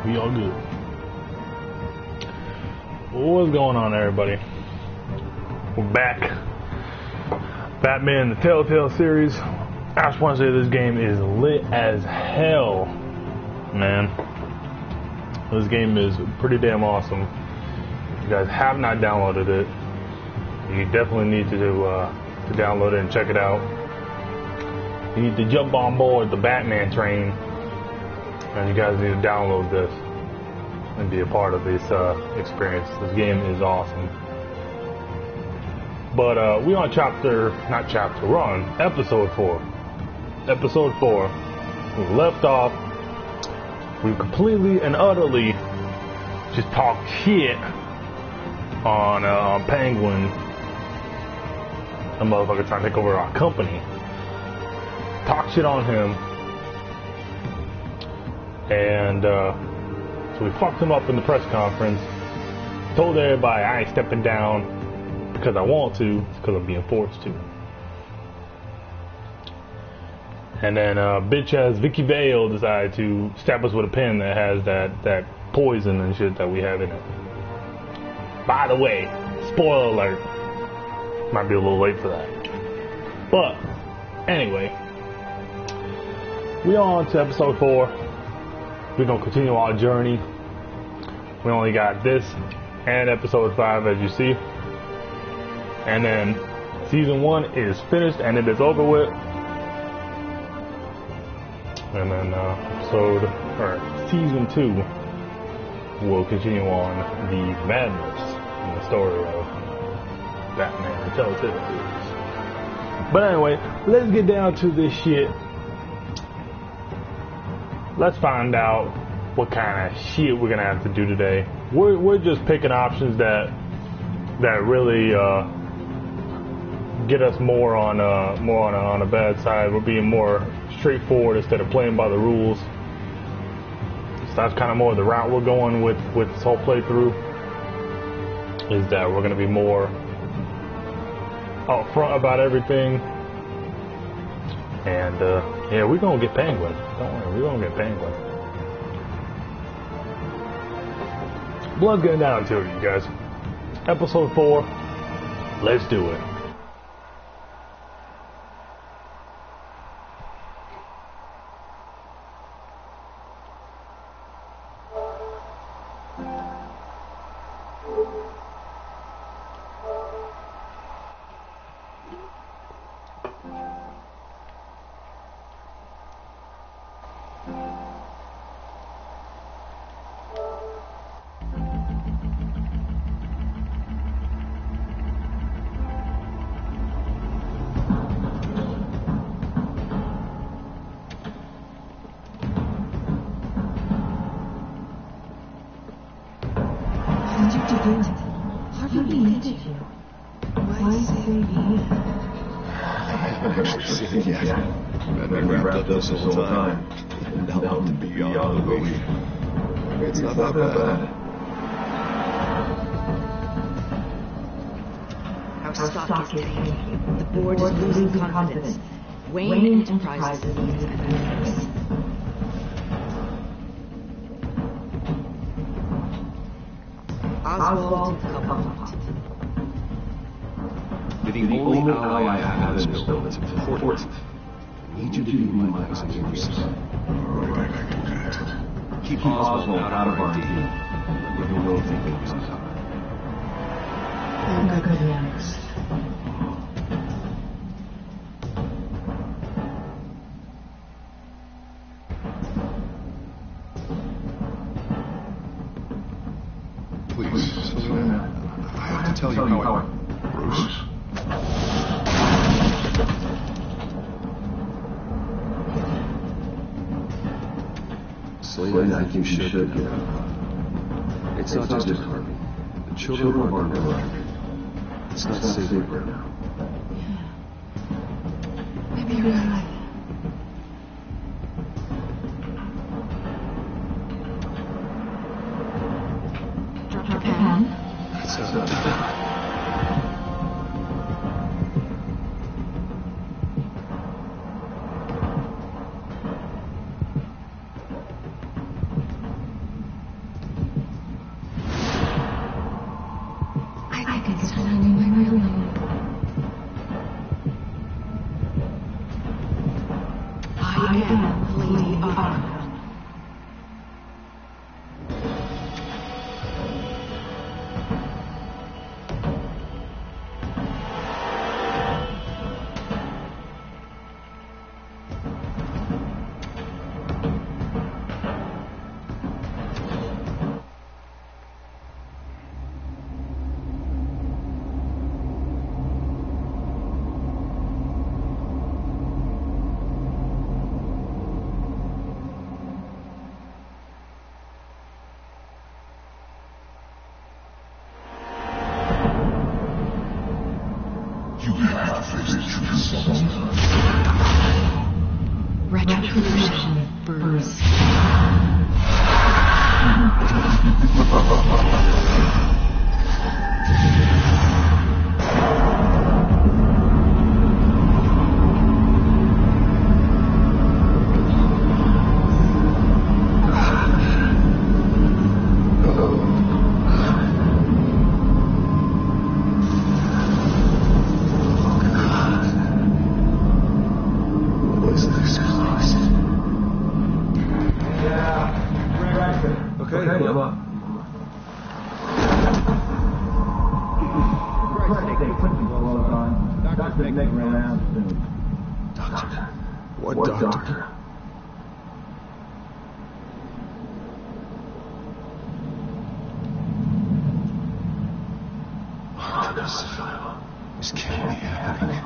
We all good. What's going on, everybody? We're back. Batman, the Telltale series. I just want to say this game is lit as hell, man. This game is pretty damn awesome. If you guys have not downloaded it, you definitely need to download it and check it out. You need to jump on board the Batman train, and you guys need to download this and be a part of this experience. This game is awesome. But we're on we're on episode 4. Episode 4. We left off. We completely and utterly just talked shit on Penguin. A motherfucker trying to take over our company. Talk shit on him. And so we fucked him up in the press conference. Told everybody I ain't stepping down because I want to. It's because I'm being forced to. And then bitch ass Vicky Vale decided to stab us with a pen that has that poison and shit that we have in it. By the way, spoiler alert. Might be a little late for that. But anyway, we on to episode 4. We're gonna continue our journey. We only got this and episode 5, as you see. And then season 1 is finished and it is over with. And then season 2 will continue on the madness and the story of Batman and Telltale series. But anyway, let's get down to this shit. Let's find out what kind of shit we're gonna have to do today. We're just picking options that really get us more on a bad side. We're being more straightforward instead of playing by the rules. So that's kind of more the route we're going with this whole playthrough. Is that we're gonna be more upfront about everything. And yeah, we're gonna get Penguin. Don't worry, we're gonna get Penguin. Blood's getting down to it, you guys. Episode 4. Let's do it. This whole time, and helped him beyond belief. It's not that bad. Our stock is tanking. The board is losing confidence. Wayne Enterprises needs evidence. Oswald Covenant. The only ally I have in this building is important. I need you to be my eyes and ears. Alright, I can do that. Keep Oswald out of our deal. We will think it was up. I'm gonna be honest. Please, Selena, I have to tell you how Bruce? Selena, I think you should get out. It's not just Harvey. The children of our network. It's not safe right now. Maybe you're right. Drop your pen. It's I am Lady A-PACO. Retribution burst. What doctor? This can't be happening.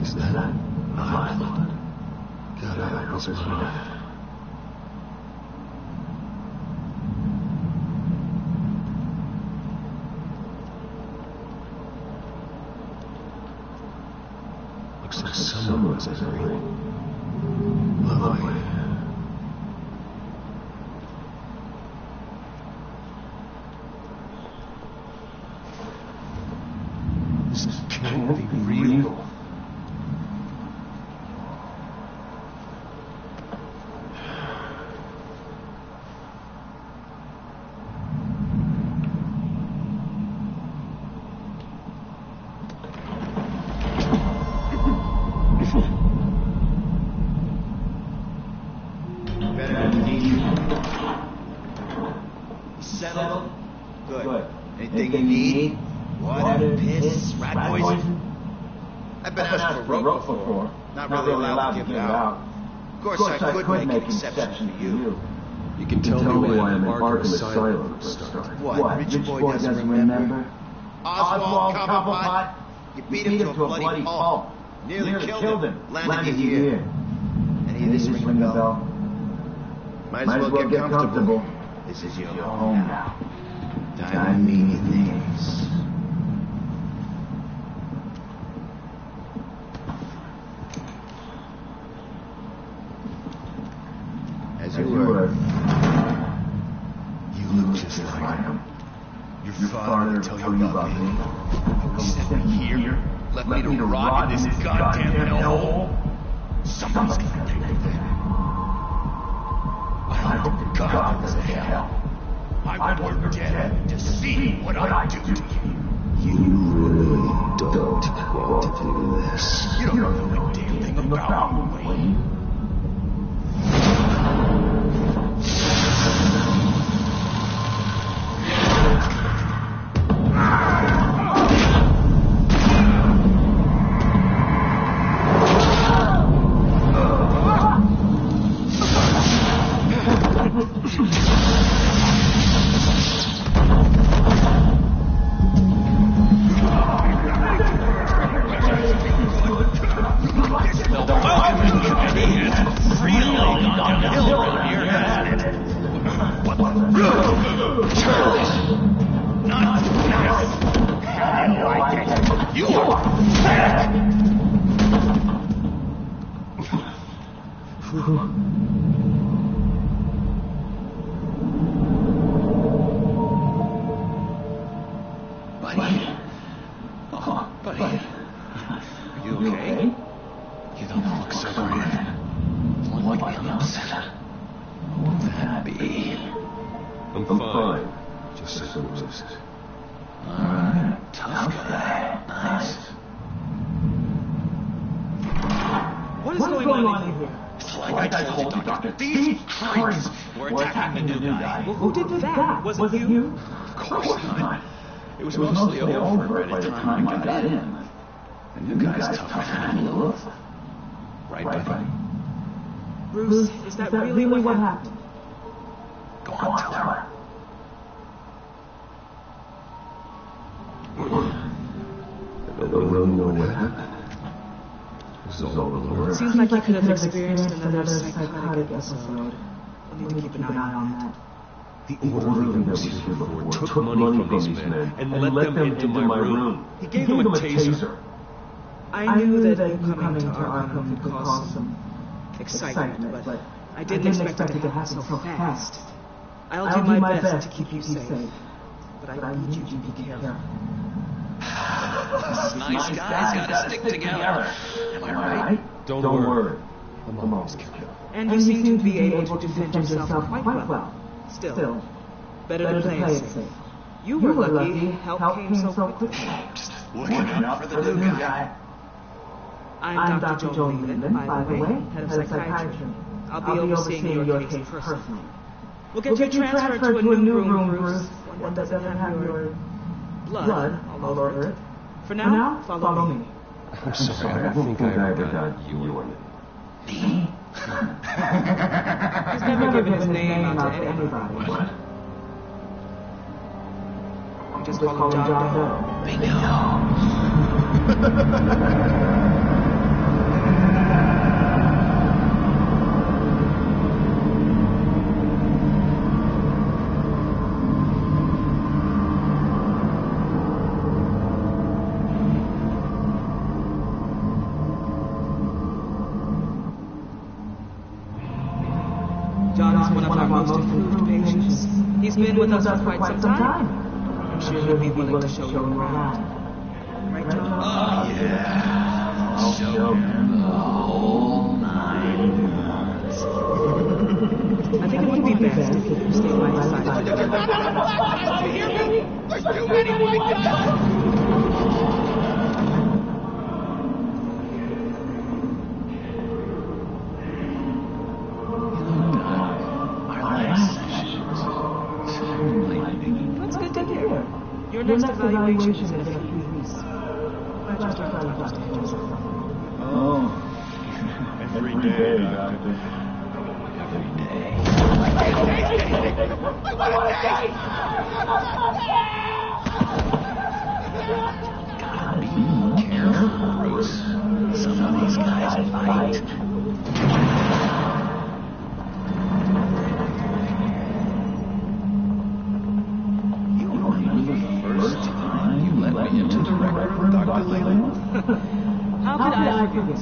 Is that my blood? God, I hope it's mine. Looks like someone was angry. Lovely. This can't be real. Settled? Good. Anything you need? Water, piss, rat poison? I've been asked for rope before. Not really allowed to give it out. Of course, I could make an exception for you. You can tell me why I'm in Arkham Asylum at the start. What, Rich Boy doesn't remember? Oswald Cobblepot? You beat him to a bloody pulp. Nearly killed him. Landed you here. Any of this ring a bell? Might as well get comfortable. This is your home now. Time meany things. As you were. You look just like him. Your father tell you about me. You sent me here. Left me to rot in this goddamn hellhole. Somebody's gonna take that. I hope to God there's a hell. I want you dead to see what I do to you. You really don't want to do this. You don't know a damn thing about me, Wayne. like me upset. What would that be? I'm fine. Just bruises. Alright, tough guy. Nice. What is going on in here? It's like I told you, Doctor. These creeps were attacking the new guy. Well, who did that? Was it you? Of course not. It was mostly over by the time I got in. The new guy's tough to handle. Right, buddy? Bruce, is that really what happened? Go on, tell her. I don't really know what happened. This is all over. Seems like you could have experienced another psychotic episode. We'll need to keep an eye on that. The orderly that was here before took money from these men and let them into my room. He gave them a taser. I knew that you coming to Arkham could cause some excitement, but I didn't expect it to happen so fast. I'll do my best to keep you safe, but I need you to be careful. This nice guy's gotta stick together. Am I right? Don't worry. I'm always careful. And you seem to be able to defend yourself quite well. Still, better to play it safe. You were lucky help came so quickly. Just looking out for the new guy. I'm Dr. Joel Leland, by the way, head of psychiatry. I'll be overseeing your case personally. We'll get you transferred to a new room, Bruce, one that doesn't have your blood all over it. For now, follow me. I'm sorry, I think I ever got your name. Me? He's never given his name out to anybody. What? We just call him John Doe. Bingo. John is one of our most improved patients. He's been with us for quite some time. I'm sure he'll be willing to show you around. Right, John? Oh, yeah. I'll show him the whole 9 yards. I think it would be best if you stay by his side. You hear me? There's too many white That's good to hear. Your next evaluation is in a few weeks. Glad you started talking to yourself. Oh, every day, Doctor. Every day. Gotta be careful, Bruce. Some of these guys fight. Into the record, Dr. Leland? How could I forget?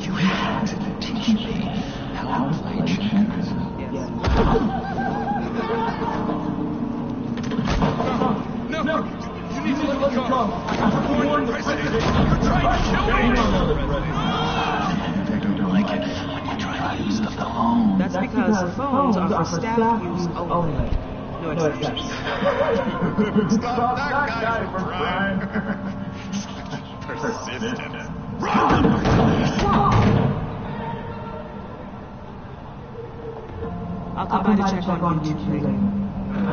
You had to teach me how to play checkers. Yes. No! You need to let me go! I'm warned, President! You're trying to kill me! I don't like it when you try to use the phone. That's because phones are for staff use only. No exceptions. Stop that guy from crying! Persistent. Run! I'll come by to check on you later.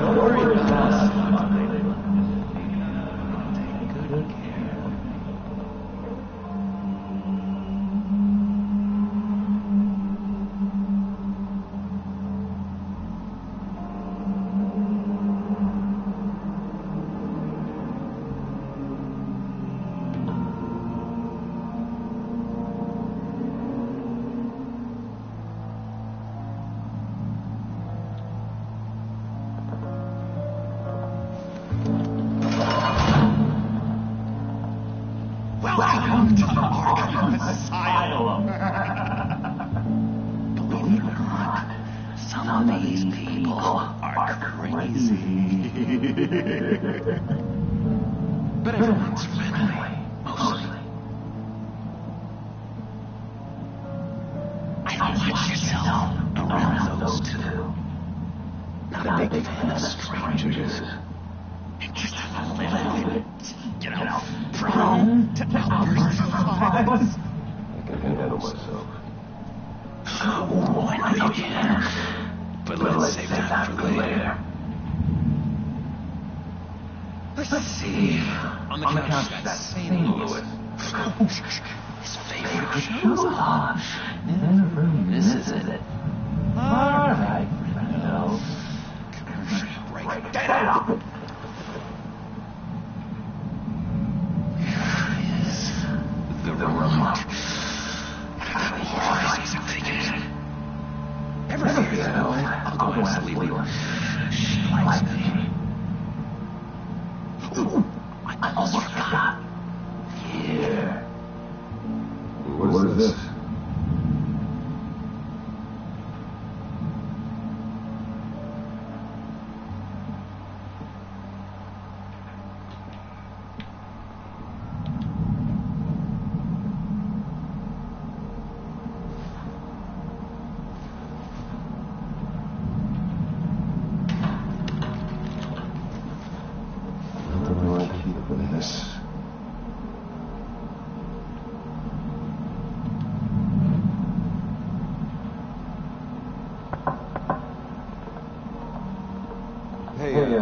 Don't worry about us. Take good care. Welcome to the Arkham Asylum! Believe it or not, some of these people are crazy. But everyone's friendly, mostly. I watch yourself around those two. Not a big fan of strangers. Just a little bit, prone to outbursts of violence. I can handle myself. Oh, I know you can. But let's save that for later. Let's see. On the couch, that St. Louis. His favorite show's on. Never misses it. Alright, friendo. Break that up. Here is the remote. I'm thinking. Never fear, I'll go ask Leland. She likes me. Ooh, I almost forgot. Here. What is this?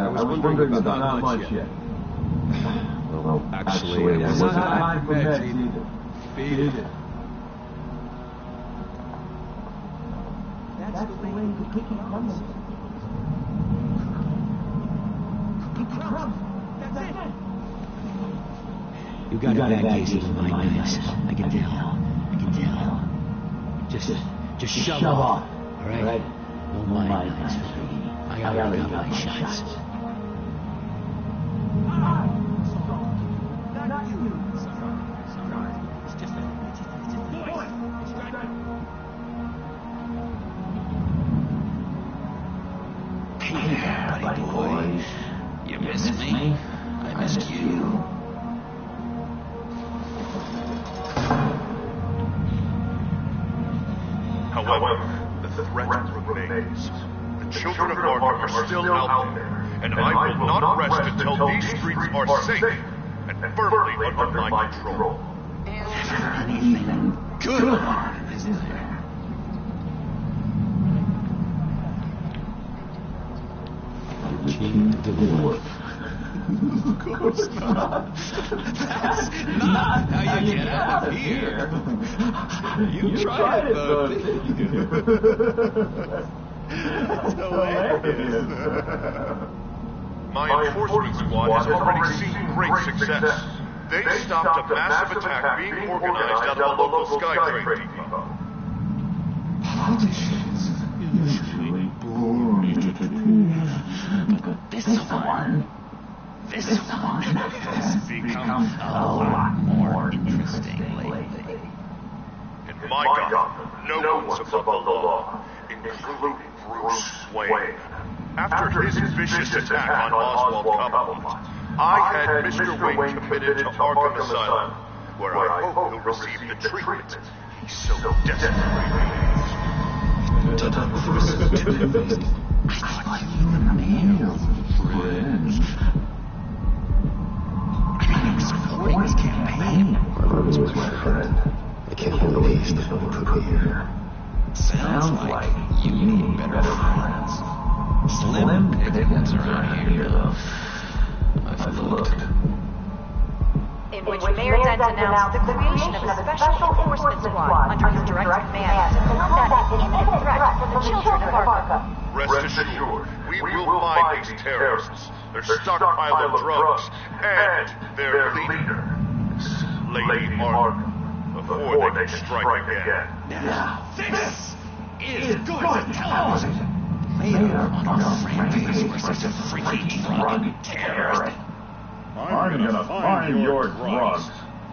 I was wondering about not much yet. Well, actually, it wasn't time for meds either. Feed it. That's the way the cookie crumbles. Cookie crumb. That's it. You got a bad case of blindness. I can tell. Just shove off. All right? No mind nice. I already got my shots. Not you. It's just a voice. Hey there, buddy boy. You miss me? I missed you. However, the threat remains. The children of Arkham are still out there, and I will not rest until these streets are safe and firmly under my control. Anything good, is there? King the Dwarf. Of course not. That's not how you get out of here. You tried it, though, didn't you? That's hilarious. My enforcement squad has already seen great success. They stopped a massive attack being organized out of a local SkyTrain depot. Politicians usually bore me to tears, but this one has become a lot more interesting lately. In my Gotham, no one's above the law, including Bruce Wayne. After his vicious attack on Oswald Cobblepot, I had Mr. Wayne committed to Arkham Asylum, where I hope he'll receive the treatment he so desperately needs. I thought you and me were friends. I was supporting his campaign. Arkham was my friend. I can't believe he's the one put here. Sounds like you need better friends. Slim pickings around here, though. I've looked. In which Mayor Dent announced the creation of a special enforcement squad under his direct command to combat an imminent threat from the children of Arkham. Rest assured, we will find these terrorists, their stockpile of drugs, and their leader, Lady Arkham, before they can strike again. Now, this is going to television. Later on a rampage versus a freaky drug terrorist. I'm gonna find your drugs.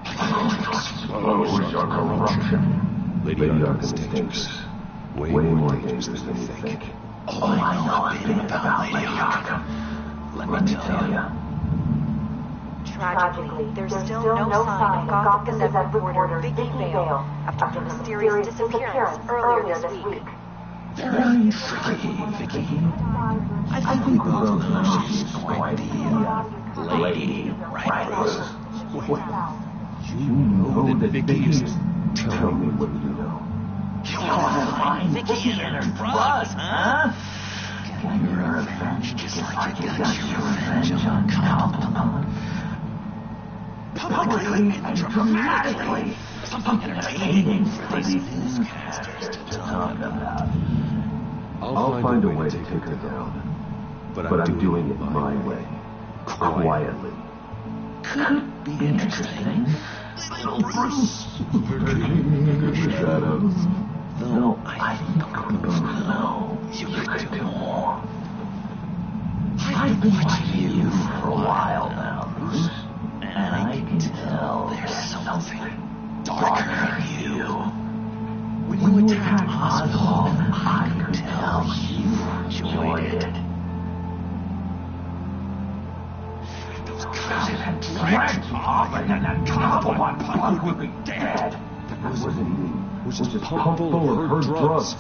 Expose your corruption. Lady Arkham is dangerous. Way more dangerous than you think. Oh, I know a bit about Lady Arkham. Let me tell you. Tragically, there's still no sign of Gotham Gazette reporter Vicky Vale after her mysterious disappearance earlier this week. Very freaky, Vicky. I think we both know she's quite the lady, right, Bruce? Well, you know that Vicky is... Tell me what you know. You want to find Vicky and her drugs, huh? Get your revenge just like you got your revenge on Capone. Publicly and dramatically. Something entertaining for these newscasters to talk about. I'll find a way to take her down. But I'm doing it my way. Quietly. Could be interesting. Little Bruce. Shadows. Though I think we both know you could do more. I've been watching you for a while now, Bruce. And I can tell there's something darker in you. When you attacked Oswald, I could tell you enjoyed it. Those guys had dragged off and that Copperpot punk would be dead. That wasn't me. It was just pumped full of her drugs.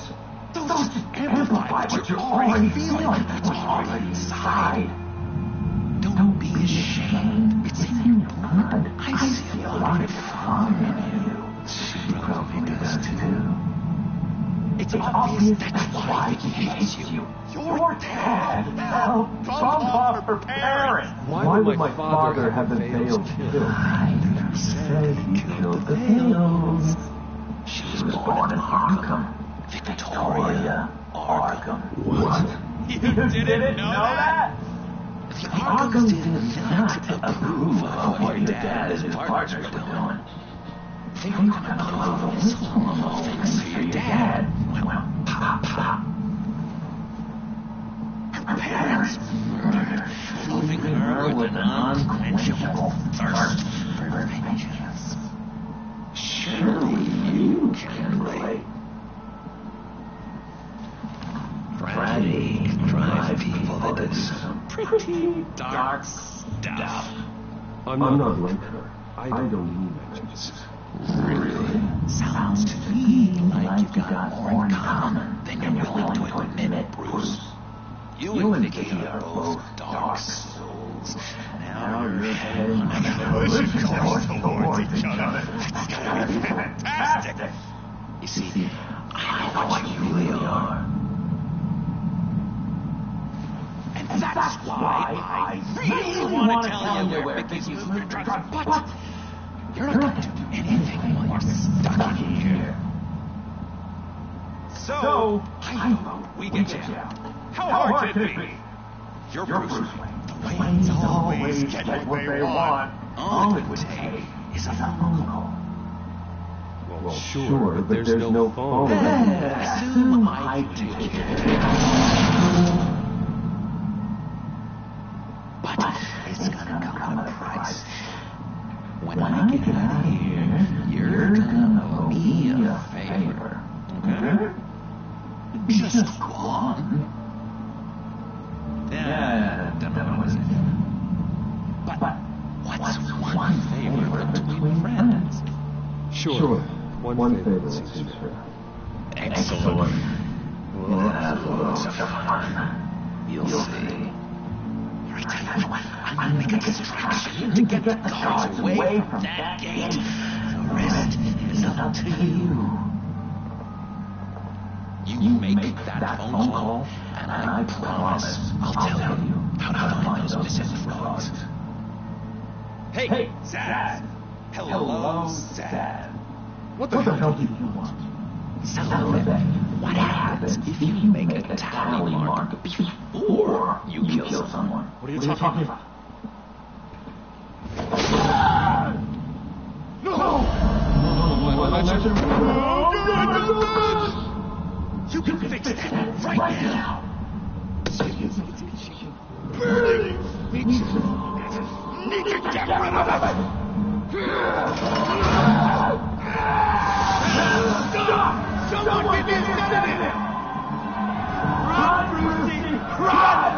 Those amplify what you're already feeling. It's already inside. Don't be ashamed. It's in your blood. I see a lot of fun in you. She probably does too. It's obvious that's why he hates you. Your dad helped bump off her parents. Why would my father have the Vales killed? I never said he killed the Vales. She was born in Arkham. Victoria Arkham. What? You didn't know that? The Arkhams did not approve of what your dad and his partners were doing. They were gonna blow the whistle on all things for your dad. Well, Papa. Her parents murdered, leaving her with an unquenchable thirst for vengeance. Surely you can relate. Friday can drive people to do some pretty dark stuff. I'm not like her. I don't need vengeance. Really? Sounds to me like you've got more in common than you're willing to admit, Bruce. You and Vicky are both dark souls. Now you're heading on a collision course towards each other. That's gotta be fantastic. You see, I know what you really are. And that's why I really want to tell you where Vicky's moved her drugs. But you're not going to do anything while you're stuck in here. So, I know we get you out. how hard could it be? You're Bruce Wayne. The Waynes always get what they want. All it would take is a phone call. Well, sure, but there's no phone. Assume I take care of it. But it's gonna come at a price. When I get out of here, you're gonna owe me a favor. Okay? Just one. Yeah, don't know what it is. But what's one favor between friends? Sure. One favor seems fair. Excellent. We'll have lots of fun. You'll see. I tell you what, I'm gonna make a distraction to get the guards away from that gate. The rest is up to you. You make that phone call, and I promise I'll tell you how to find those missing frogs. Hey, Zad! Hello, Zad. What the hell do you want? So then, what happens if you make a tally mark before you kill someone? What are you talking about? You can fix that right now. Burning! Need to get rid of it! Stop! Someone give me a sedative! Run, Brucey! Run!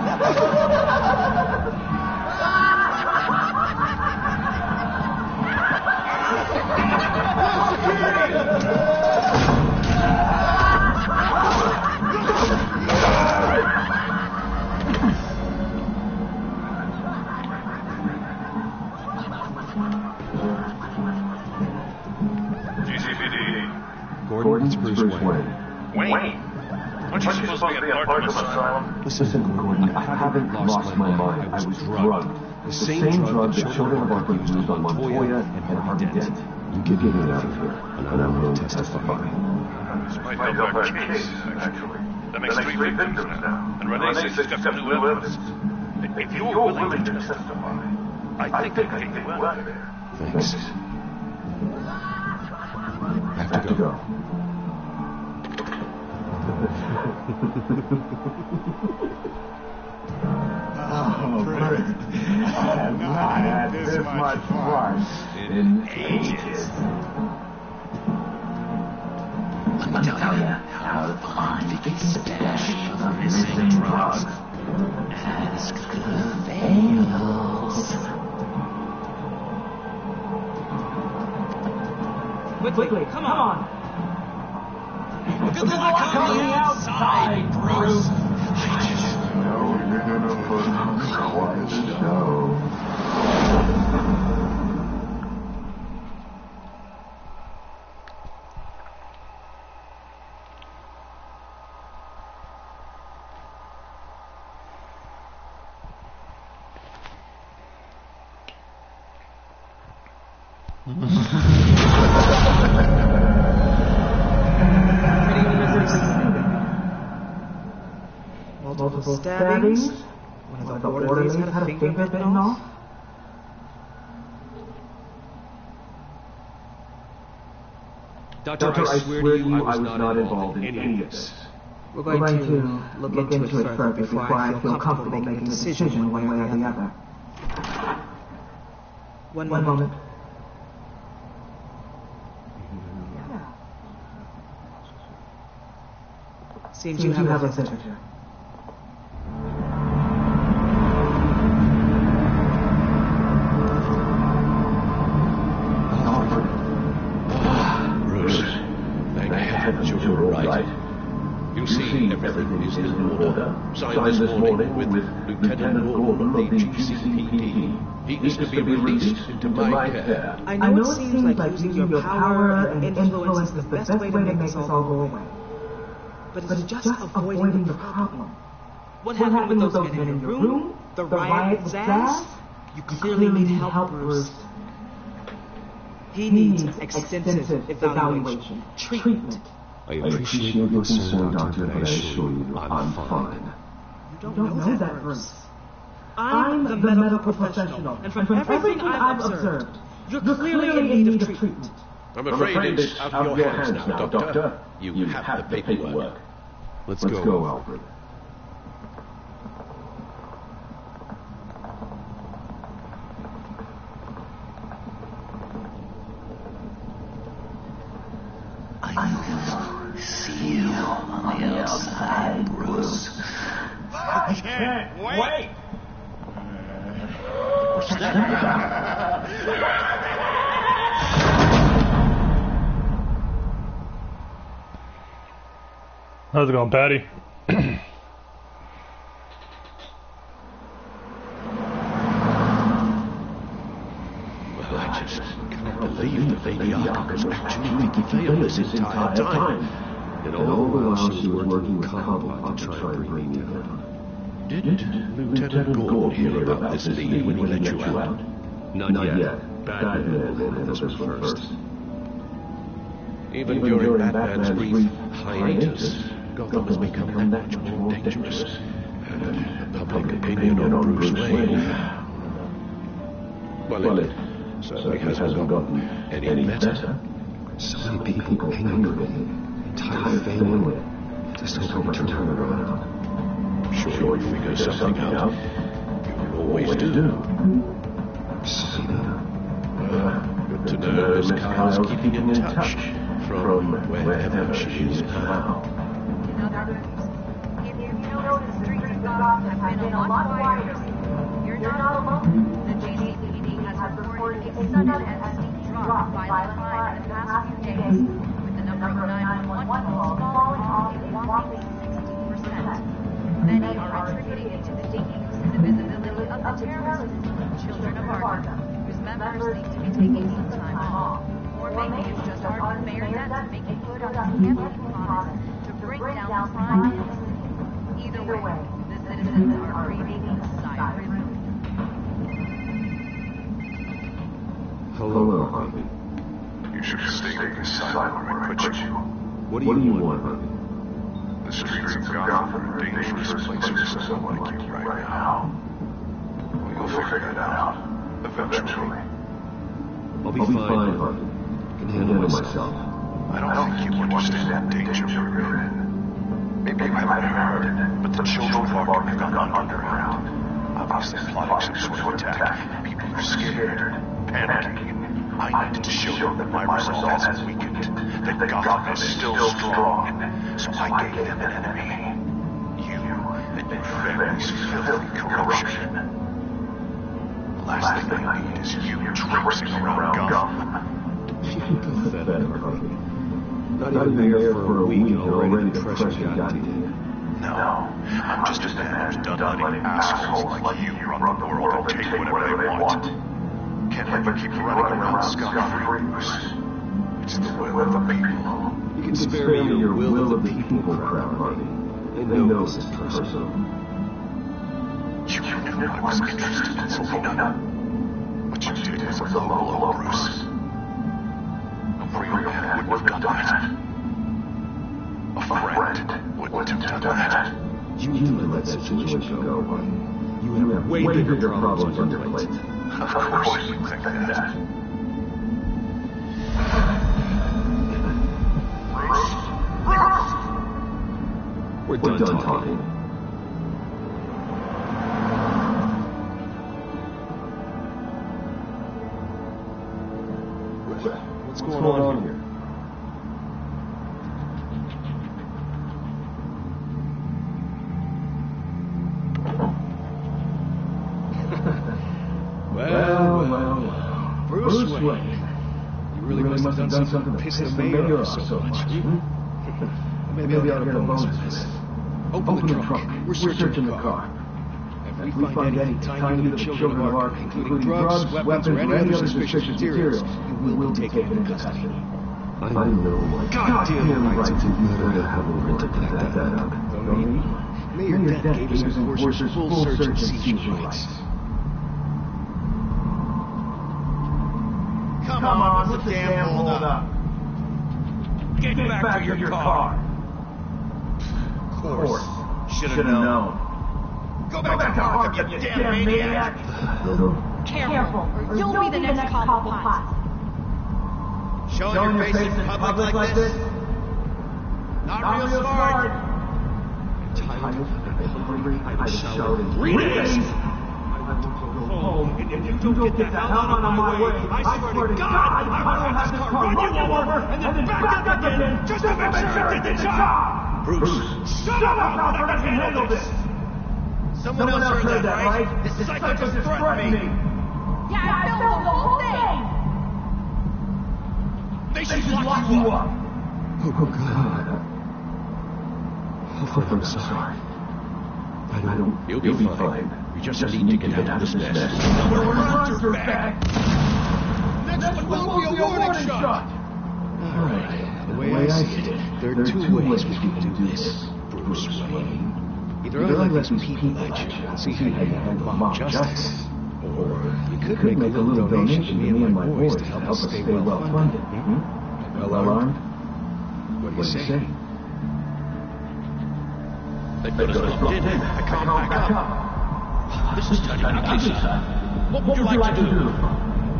Gordon, it's Bruce Wayne. Wayne? Aren't you supposed to be a part of asylum? Listen, Gordon, I haven't lost my mind. I was drugged. The same drug that children of Arkham used on Montoya and Harvey Dent. You get me out of here, and I'm willing to testify. This might help our case, actually. That makes 3 victims now. And Renee says she's got some new evidence. If you're willing to testify, I think I can get well out of there. Thanks. I have to go. Oh, great. I have not had this much fun in ages. Let me tell you how to find the stash of the missing drugs. Ask the fails. Quickly, come on. Good luck on the outside, Bruce. I just know you're gonna put on quite a show. Multiple stabbings. One of the orderlies had a finger bitten off. Doctor, I swear to you, I was not involved in any of this. We're going to look into it further before I feel comfortable making a decision one way or the other. One moment. Seems you have a visitor. Bruce, thank heavens you were right. You see, everything is in order. Signed this morning with Lieutenant Gordon of the GCPD. He is to be released into my care. I know it seems like using your power and influence is the best way to make this all go away. But it's just avoiding the problem. What happened with those men in your room? The riot with Zaz? You clearly need help, Bruce. He needs extensive evaluation, treatment. I appreciate your concern, Doctor, but I assure you, I'm fine. You don't know that, Bruce. I'm the medical professional, and from everything I've observed, you're clearly in need of treatment. I'm afraid it's out of your hands now, Doctor. You have the paperwork. Let's go, Alfred. I will see you on the outside, Bruce. I can't wait! How's it going, Patty? Well, I just can't believe the Lady Arkham was actually making fail this entire time. And all the while she was working with Cobblepot to try and bring me down. Did Lieutenant Gordon hear about this lead when he let you out? Not yet. Batman handles us first. Even during Batman's brief hiatus, Gotham has become that much more dangerous. And the public opinion on Bruce Wayne... Well, it certainly hasn't gotten any better. So many people angry with him. Entire family. Just hoping to turn it around. Sure you figure something out. You always do. Good to know Miss Kyle's keeping in touch from wherever she is now. If you notice, the streets of Gotham have been a lot quieter. You're not alone. The GCPD has reported a sudden and steep drop in violent crime in the past few days, with the number of 911 calls falling off a whopping 60%. Many are attributing it to the decrease in the visibility of the terrorists, children of Arkham, whose members seem to be taking some time off. Or maybe it's just Arkham Mayor that's making good stood on the campaign promise to bring down crime. Either way, the citizens are breathing a sigh of relief. Hello, Harvey. You should have stayed in this asylum where I put you. What do you want, Harvey? The streets of Gotham are dangerous places for someone like you right now. We'll figure it out. Eventually. I'll be fine, Harvey. I can handle myself. I don't think you understand the danger we're in. Maybe you haven't heard, but the children of Arkham have gone underground. Obviously plotting some sort of attack. People are scared, panicking. I need to show them that my resolve hasn't weakened, that Gotham is still strong. So I gave them an enemy. You and your family's filthy corruption. The last thing I need is you traipsing around Gotham. Pathetic, Harvey. Not even there for a week and already the pressure got to you. No, I'm just a man who's done letting assholes like you run the world and take whatever they want. Can't let you keep running around scot-free, Bruce. It's the will of the people. You can spare me your will of the people crowd, Harvey. I know this is personal. You knew I was interested in Selena. What you did was a low blow, Bruce. A real man wouldn't have done that. A friend wouldn't have done that. You need to let that situation go, Harvey. You have way bigger problems on your plate. Of course you think that. Bruce! We're done talking. What's going on here? Well. Bruce Wayne. You really must have done something to piss the mayor off so much. Maybe I'll get a bonus for this. Open the trunk. We're searching the car. If we find anything tying you to the children of Arkham, including drugs, weapons, or any other suspicious materials, you will be taken into custody. I know my goddamn right to be there to have a warrant to back that up. Don't we? Mayor Dent gave his enforcers full search and seizure rights. Come on, put the damn hold up. Get back to your car. Of course. Should've known. Go back to Arkham, you damn maniac! Careful, or you'll be the next Cobblepot. Showing your face in public like this? Not real smart. Tired of hungry, I shouted, Read this! Home, and if you don't get the hell out of my way, I swear to God, I will have this car run you over and then back up again just to make sure it did the job! Bruce, Shut up, Alfred, I can handle this! Someone else heard that, right? This psycho just threatened me. Yeah, I filmed the whole thing! They should lock you up! oh God. I'm sorry. I don't. You'll be fine. You just need to get out of this mess. We're on your back! Next one will be a warning shot! All right. The way I see it, there are two ways we can do this, Bruce Wayne. Either I let some people at you and see how you handle mob justice, or you could make a little donation to me and my boys to help us stay well funded. Well armed? What do you say? They put us locked in. I can't back up. This is turning countryside. What would you like to do?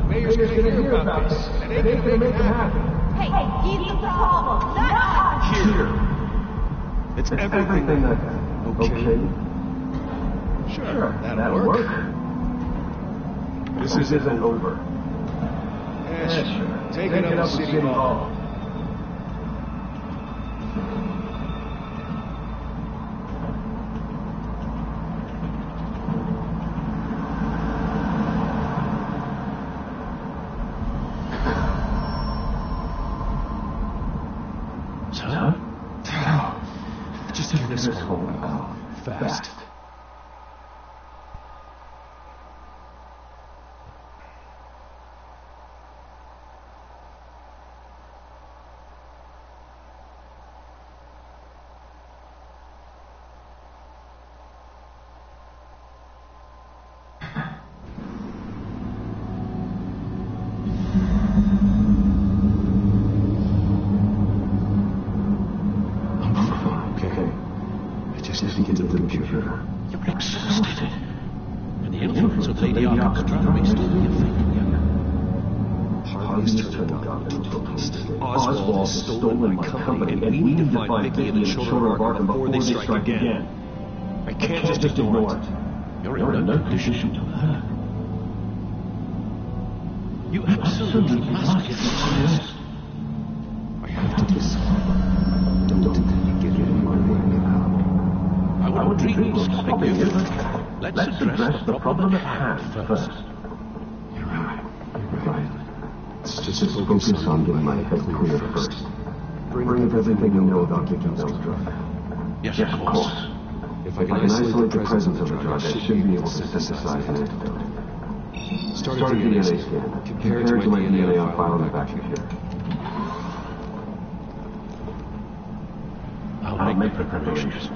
Mayor's gonna hear about this, and they can make it happen. Hey, he's the problem, not us! Here. It's everything I got. Okay? Sure, that'll work. This isn't over. Yeah, sure. Take it up to City Hall. Just get this hole out. Fast. Just to get to the computer. You're exhausted. And the influence of Lady Arkham's drug may still be affecting you. Harvey's turned Gotham into a police state. Oswald has stolen my company, and we need to find Mickey and the children of Arkham before they strike again. I can't just ignore it. You're in no condition to learn. You absolutely must get this. I have to decide. Don't let me get in my way now. I wouldn't dream of stopping you. Let's address the problem at hand first. You're right. Let's just focus on getting my head clear first. Bring up everything you know about Mickey Bell's drug. Yes, of course. If I can isolate the presence of the drug, I should be able to synthesize an antidote. Start a DNA scan. Compare it to my DNA on file in the back computer. I'll make preparations.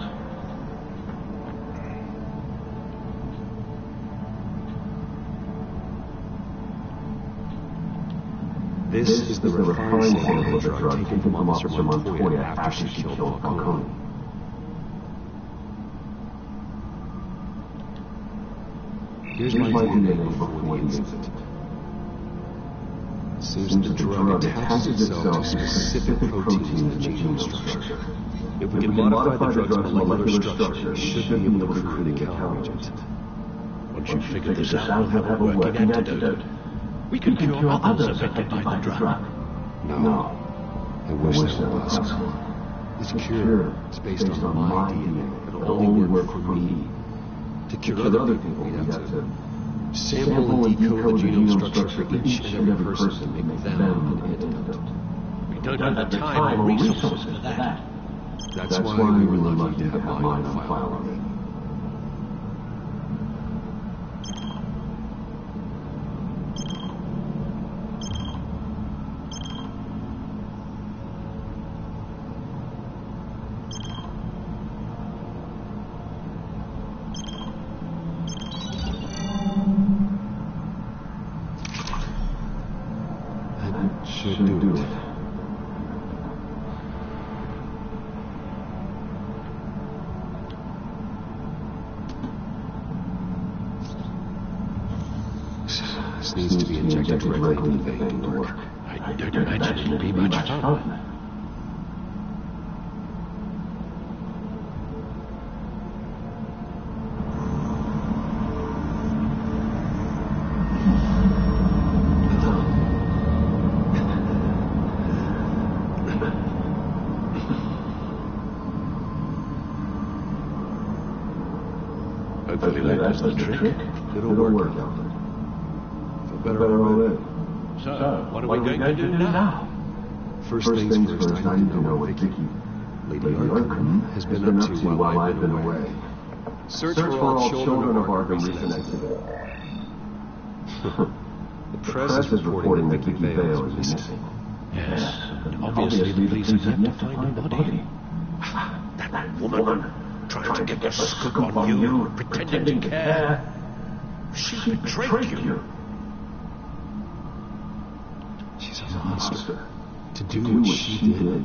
This is the refined sample of the drug taken from Officer Montoya after she killed Falcone. Here's my DNA before the incident. Seems the drug attaches itself to specific proteins in the genome structure. If we can modify the drug's molecular structure, we should be able to recruit a counteragent. Once you figure this out, we'll have a working antidote. We can cure others affected by the drug. No. I wish that were possible. This cure is based on my DNA. It'll only work for me. To cure other people, we have to sample and decode the genome structure for each and every person to make them an antidote. We don't have the time or resources for that. That's why we were lucky to have mine on file already. Should do it. This needs to be injected directly in the vein to work. I don't imagine it'll be much fun. Hopefully that's the trick. It'll work, Alfred. Feel better already. So, what are we going to do now? First things first, I need to know what Vicky, Lady Arkham, has been up to while I've been away. Search for all children of Arkham recent activity. The press is reporting that Vicky Vale is missing. Yes, and obviously the police have yet to find the body. That woman trying to get the scoop on you, pretending to care. She betrayed you. She's a monster. To do what she did.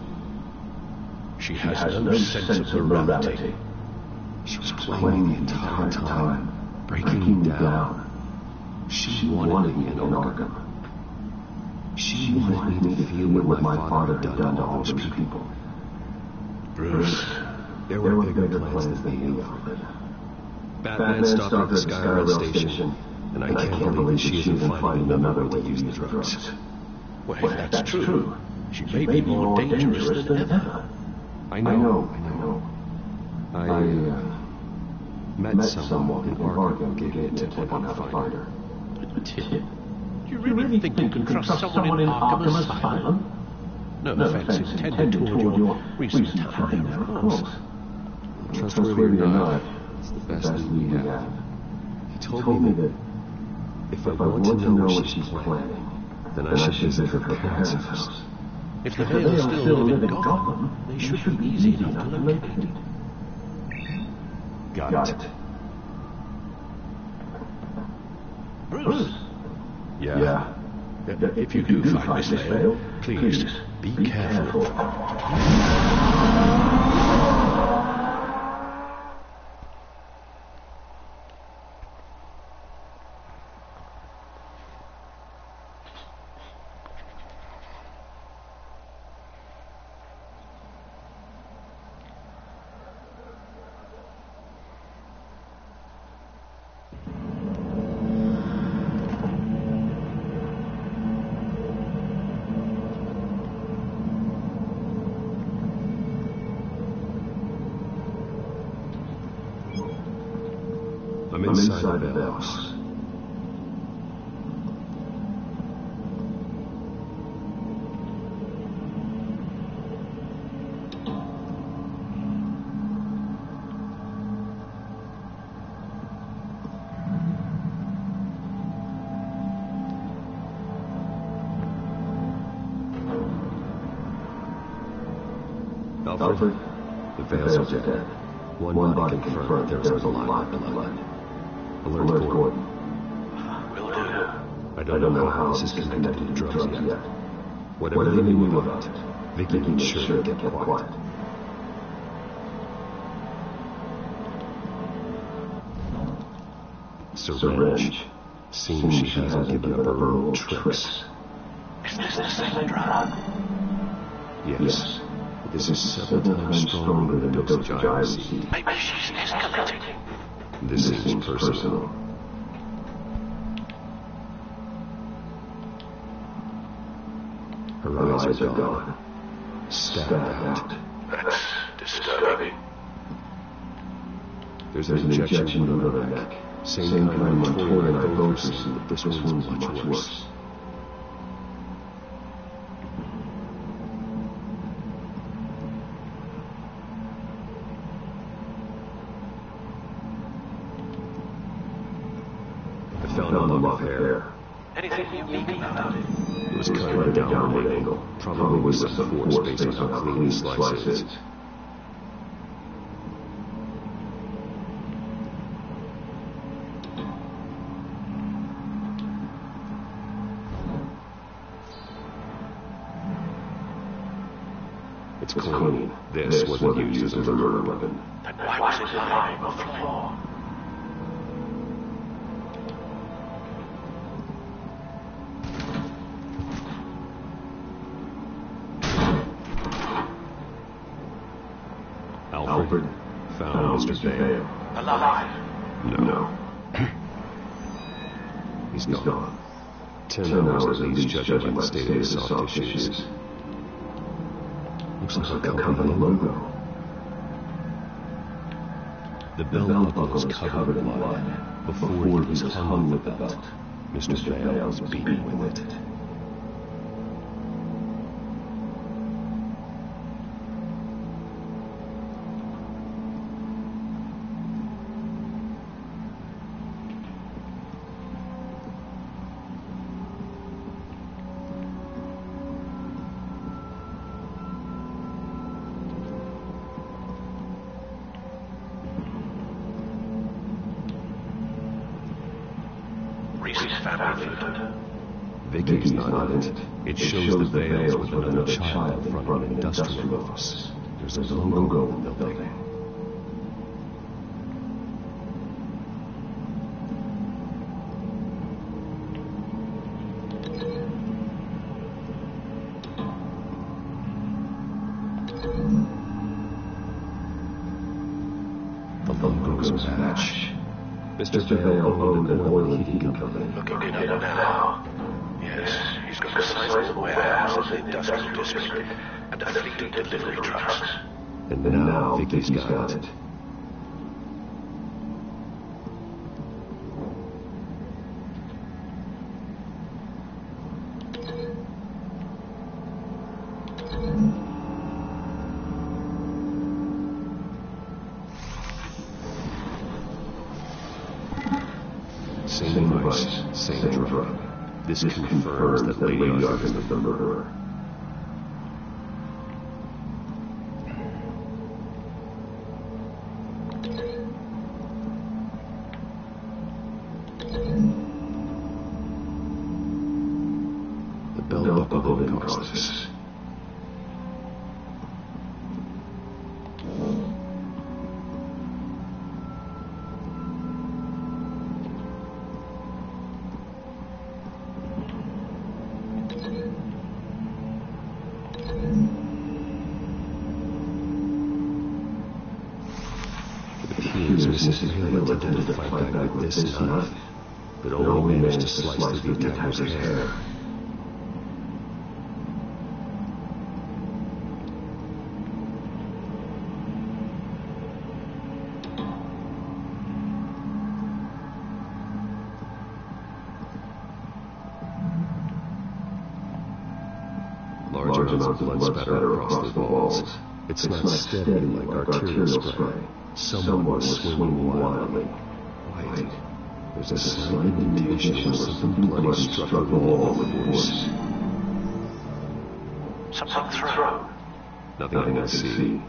She has no sense of morality. She was playing the entire time, breaking me down. She wanted me in Arkham. She wanted me to feel what my father had done to all those people. Bruce. There were bigger plans than you, Alfred. Batman stopped at the Sky Rail station, and I can't believe she isn't finding another way to use the drugs. Well, if that's true, she may be more dangerous than ever. I know. I met someone in Arkham who gave me a tip on how to find her. A tip? Do you really think you can trust someone in Arkham Asylum? No offense intended toward your recent time there, of course. Trustworthy or not, it's the best thing we have. He told me that if I want to know what she's planning, then I should visit her parents' house. If the Vale still live in Gotham, they should be easy enough to locate. Got it. Bruce? Yeah. If you do find Miss Vale, please be careful. inside the house. Alfred, the Vales are dead. One body confirmed there was a lot of blood. Alert Gordon. Will do. I don't know how this is connected to drugs yet. Whatever they knew about it, Vicky made sure to get quiet. Syringe. Seems she hasn't given up her old tricks. Is this the same drug? Yes. This is several times stronger than the dosage I received. Maybe she's escalating. This seems personal. Her eyes are gone. Stabbed out. That's disturbing. There's an injection wound on her neck. Same kind Montoya and I both received, but this one's much worse. I found a lock of hair. Anything unique about it? It was cut at a downward angle. Probably with some force based on how clean the slice is. It's clean. This wasn't used as a murder weapon. Then why was it lying on the floor? Alfred found Mr. Vale. Alive. No. He's gone. 10 hours at least, judging by the state of his soft tissues. Looks like a company logo. The belt buckle was covered in blood. Before he was hung with the belt, Mr. Vale was beaten with it. Vicky's not in it. It shows the Vales with another child in front of an industrial office. There's a logo in the building. The logo's a match. Mr. Vale owned an oil heating company. Looking it up now. Yes, he's got a sizable warehouse in the industrial district and a fleet of delivery trucks. And now Vicky's got it. Same device, same drug. This confirms that Lady Arthur is the murderer. The belt buckle didn't cause this. Mrs. Vale attempted to fight back with this knife, but only managed to slice through the attacker's hair. amounts of blood spatter across the walls. It's not steady like arterial spray. Someone was swinging wildly. Wait, there's a slight indication where something bloody struck the wall of the voice. Something thrown. Nothing I can see.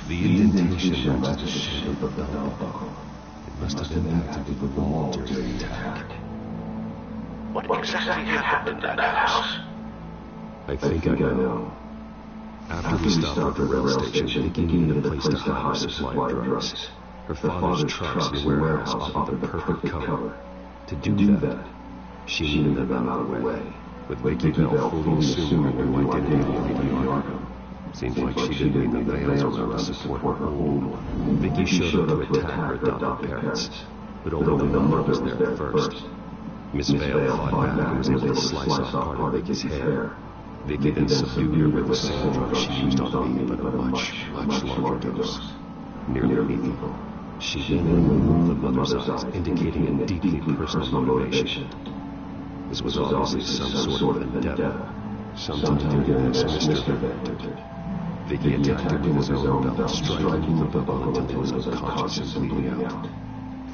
The indentation matches the shape of the belt buckle. It must have impacted the wall during the attack. What exactly happened in that house? I think I know. After we stopped at the rail station, Vicky needed a place to hide her supply of drugs. Her father's trucks in the warehouse offered the perfect cover. To do that, she needed them out of the way. With Vicky Bell fully assuming her new identity of New York. Seems like she didn't need the veils around to support her old one. Vicky showed up to attack her adopted parents, but only the mother was there first. Miss Vale fought back and was able to slice off part of Vicky's hair. Vicky then subdued her with the same drug she used on me, but a much larger dose. Nearly lethal. She then removed the mother's eyes, indicating a deeply personal motivation. This was obviously some sort of vendetta. Something to do with Mr. Victor. Vicky attacked him with his own belt, striking the buckle until he was unconscious and bleeding out.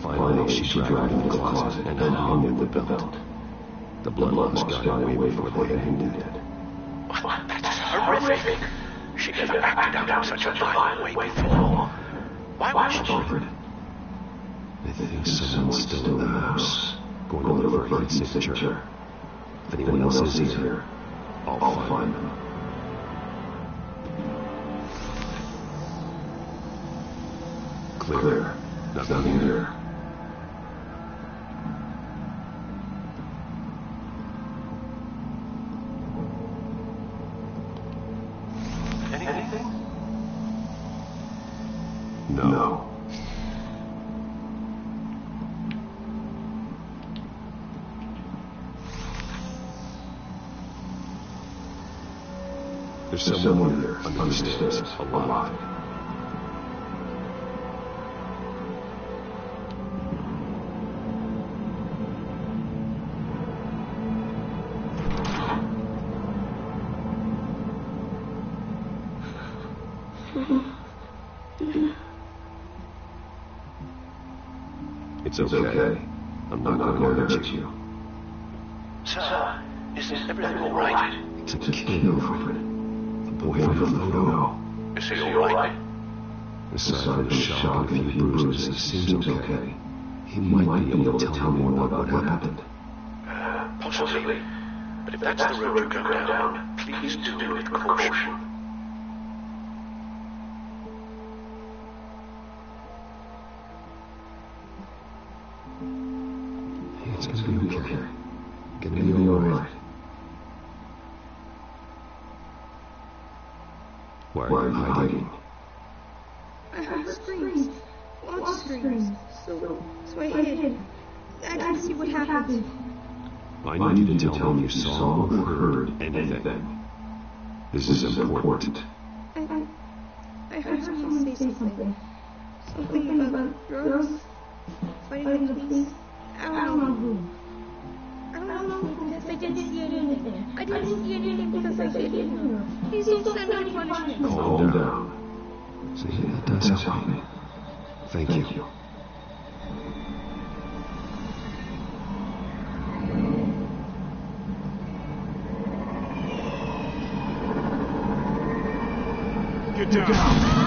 Finally, she dragged him to the closet and hung him with the belt. The blood loss got away before they ended. That's horrific. She never acted out in such a violent way before. Why was she? I think someone's still in the house. Going to look for a heat signature. If anyone else is here, I'll find them. Clear. Nothing here. Anything? No. There's someone here under the stairs, alive. It's okay. I'm not going to hurt you. Sir, is everything all right? It's a kid, Alfred. The boy from the photo. Is he all right? Aside from the shock and a few bruises, he seems okay. He might be able to tell me more about what happened. Possibly. But if that's the road you go down, please do it with caution. It's gonna be okay. Gonna be alright. Why are you hiding? I heard screams. Lots of screams. So I hid. I didn't see what happened. I need you to tell me if you saw or heard anything. This is important. I heard someone say something. Something about drugs. Fighting the police. I don't know who. I don't know who because I didn't see anything. I didn't see anything because I didn't know. Please don't send any punishment. Calm down. See, that does help me. Thank you. Get down.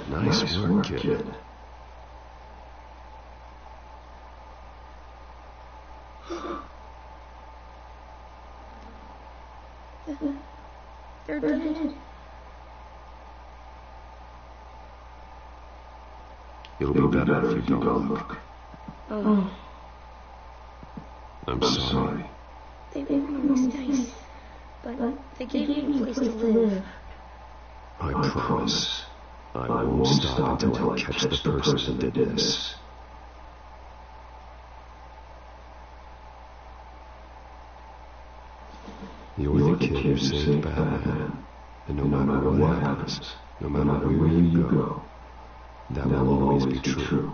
Nice work, kid. They're dead. It'll be better if you don't look. Oh. I'm sorry. They were nice, but they gave me a place to live. I promise. I won't stop until I catch the person that did this. You're the kid who saved Batman. And no matter what happens, no matter where you go, that will always be true.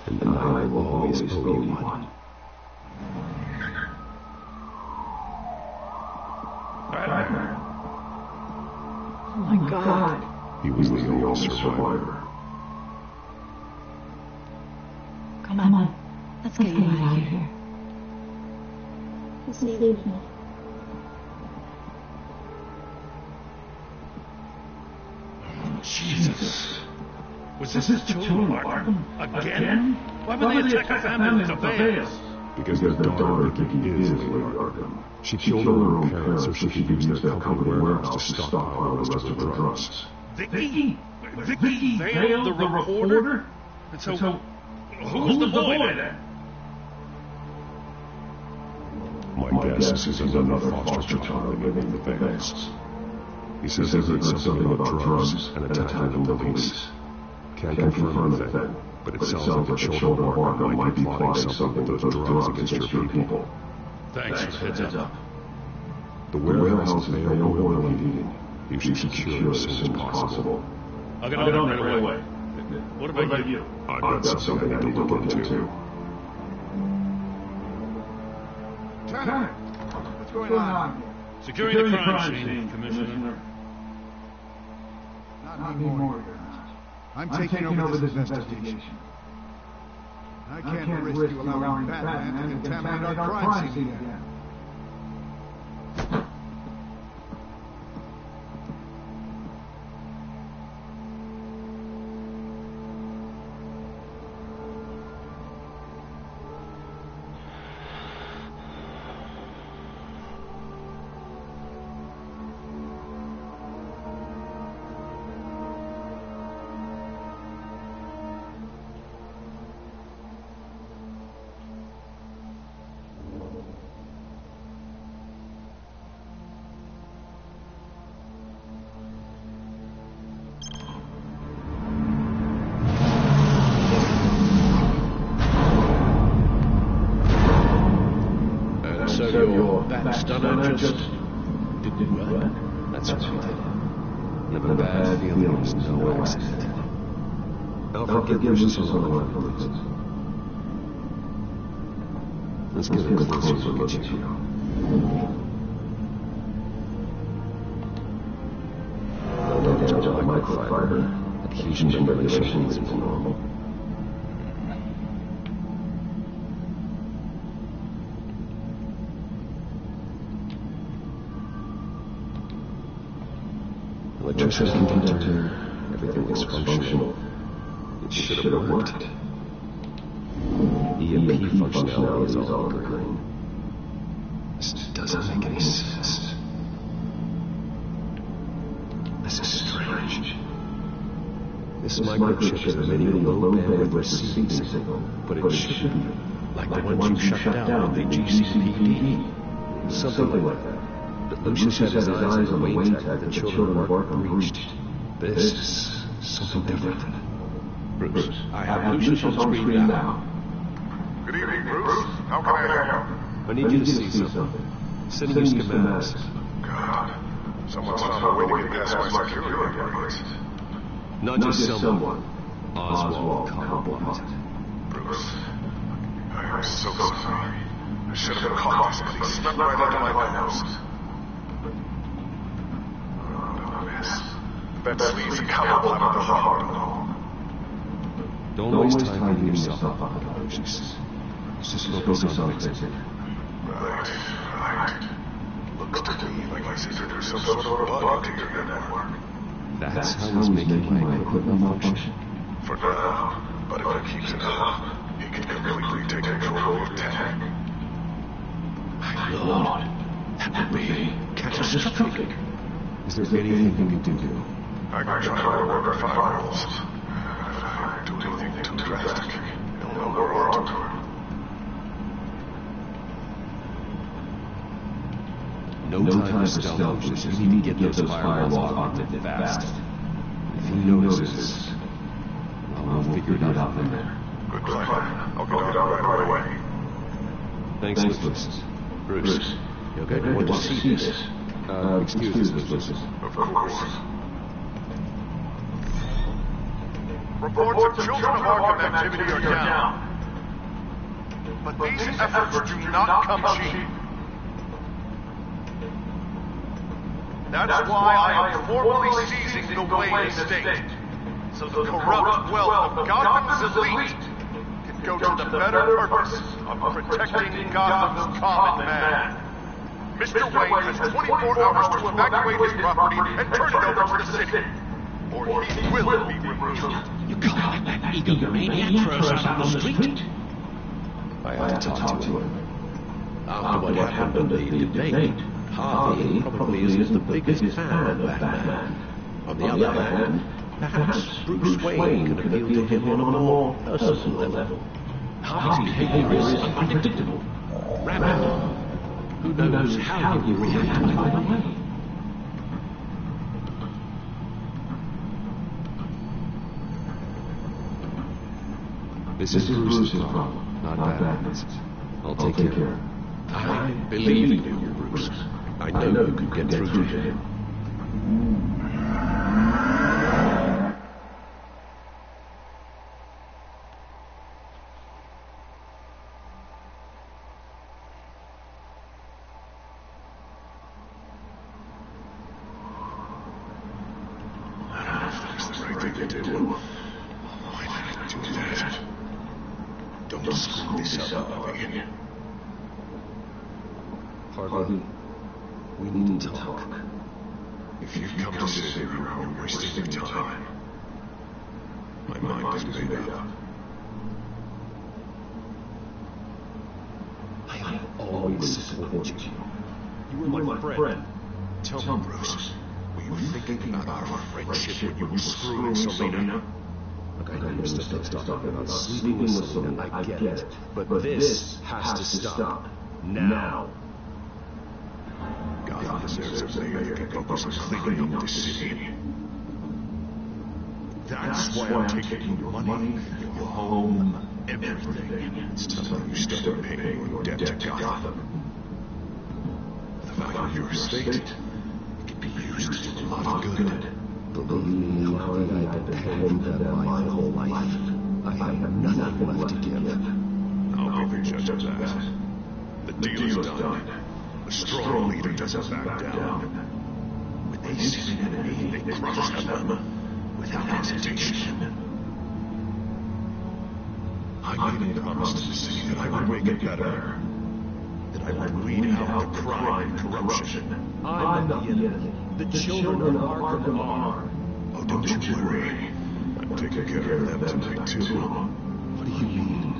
And I will always owe you one. Oh my God. He was the only survivor. Come on. Let's get you out of here. He saved me. Jesus. Was this the children of Arkham? Again? Why would they attack our family with surveillance? Because their daughter Vicky is Lady Arkham. She killed her own parents so she could use their company warehouse to stockpile the rest of the drugs. Vicky? Vicky Vale, the reporter? And so who's the boy then? My guess is he's another foster child living in the Vales. He says he heard something about drugs and attacking the police. Can't confirm anything, but it sounds like the children of Arkham might be plotting something with those drugs against your people. Thanks for the heads up. The warehouse is available oil and heating. You should secure it as soon as possible. I'll get on it right away. What about you? I've got something I need to look into. Lieutenant, what's going on? Securing the crime scene, Commissioner. Not anymore, Your Honor. I'm taking over this investigation. I can't risk you allowing Batman to contaminate our crime scene again. So your back stunner just didn't work? That's what you did. Never bad feelings, no accident. I'll forgive you some other police. Let's get a closer look at you. No damage on microfiber. Adhesion regulation is normal. Electricity conductor, everything looks functional. It should have worked. EMP functionality is all green. This doesn't make any sense. This is strange. This microchip is emitting a low bandwidth receiving signal, but it should be Like the ones you shut down at the GCPD. something like that. But Lucius had his eyes on the wayne tag the children of Arkham reached. This is something different. Bruce, I have Lucius on screen now. Good evening, Bruce. How can I help? I need you to see something. Sending you schematics. God, someone's on their way to get past my security upgrades. Not just someone. Oswald Cobblepot. Bruce, I am so sorry. I should have caught this, but he snuck right under my nose. That sleaze Cobblepot of the heart. Don't waste time beating yourself up on it, Lucius. Just focus on fixing it. Right. Looks to me like he's introduced some sort of bug to your network. That's how he's making my equipment function. For now, but if he keeps it up, he can completely take control of tech. My lord, that would be catastrophic. Is there anything you can do? I can try to work our firewalls. If I do anything too drastic, he'll know we're onto him. No time for stealth. We need to get those firewalls operated fast. If he notices, we'll figure it out from there. Good plan. I'll get on it right away. Thanks, Lucas. Bruce, you're going to want to see this. Excuse us, Lucas. Of course. Reports of children of Arkham activity are down. But these efforts do not come cheap. That's why I am formally seizing the Wayne estate, so the corrupt wealth of Gotham's elite can go to the better purpose of protecting Gotham's common man. Mr. Wayne has 24 hours to evacuate his property and turn it over to the city, or he will be removed. You can't let that egomaniac throw us out on the street. I have to talk to him. After what happened at the debate, Harvey probably isn't the biggest fan of Batman. On the other hand, perhaps Bruce Wayne can appeal to him on a more personal level. Harvey's behavior is unpredictable, rapid. Who knows how he will react either way? This is Bruce's problem, not Batman's. I'll take care of it. I believe in you, Bruce. I know you could get through to him. That's the right thing to do. Why did I do that? Don't screw this up, Harvey. Harvey, we need to talk. If you come to sit here, you're wasting your time. My mind is made up. I have always supported you. You were my friend. Tell me, Bruce, were you thinking about our friendship when you were screwing Selina? Look, I understand talking about sleeping with Selina. I get it. But this has to stop. Now. God deserves a mayor who can focus on cleaning up the city. That's why I'm taking your money, your home, everything. It's time you start paying your debt to Gotham. The value of your estate can be used to do a lot of good. Believe me, Harvey, I've been paying for them my whole life. I have nothing left to give. I'll be the judge of that. The deal is done. The strong leader doesn't back down. When they see an enemy, they crush them without hesitation. I made a promise to the city that I would make it better. That I would weed out the crime and corruption. I'm not the enemy. The children of Arkham are. Oh, don't you worry. I'm taking care of them tonight, too. What do you mean?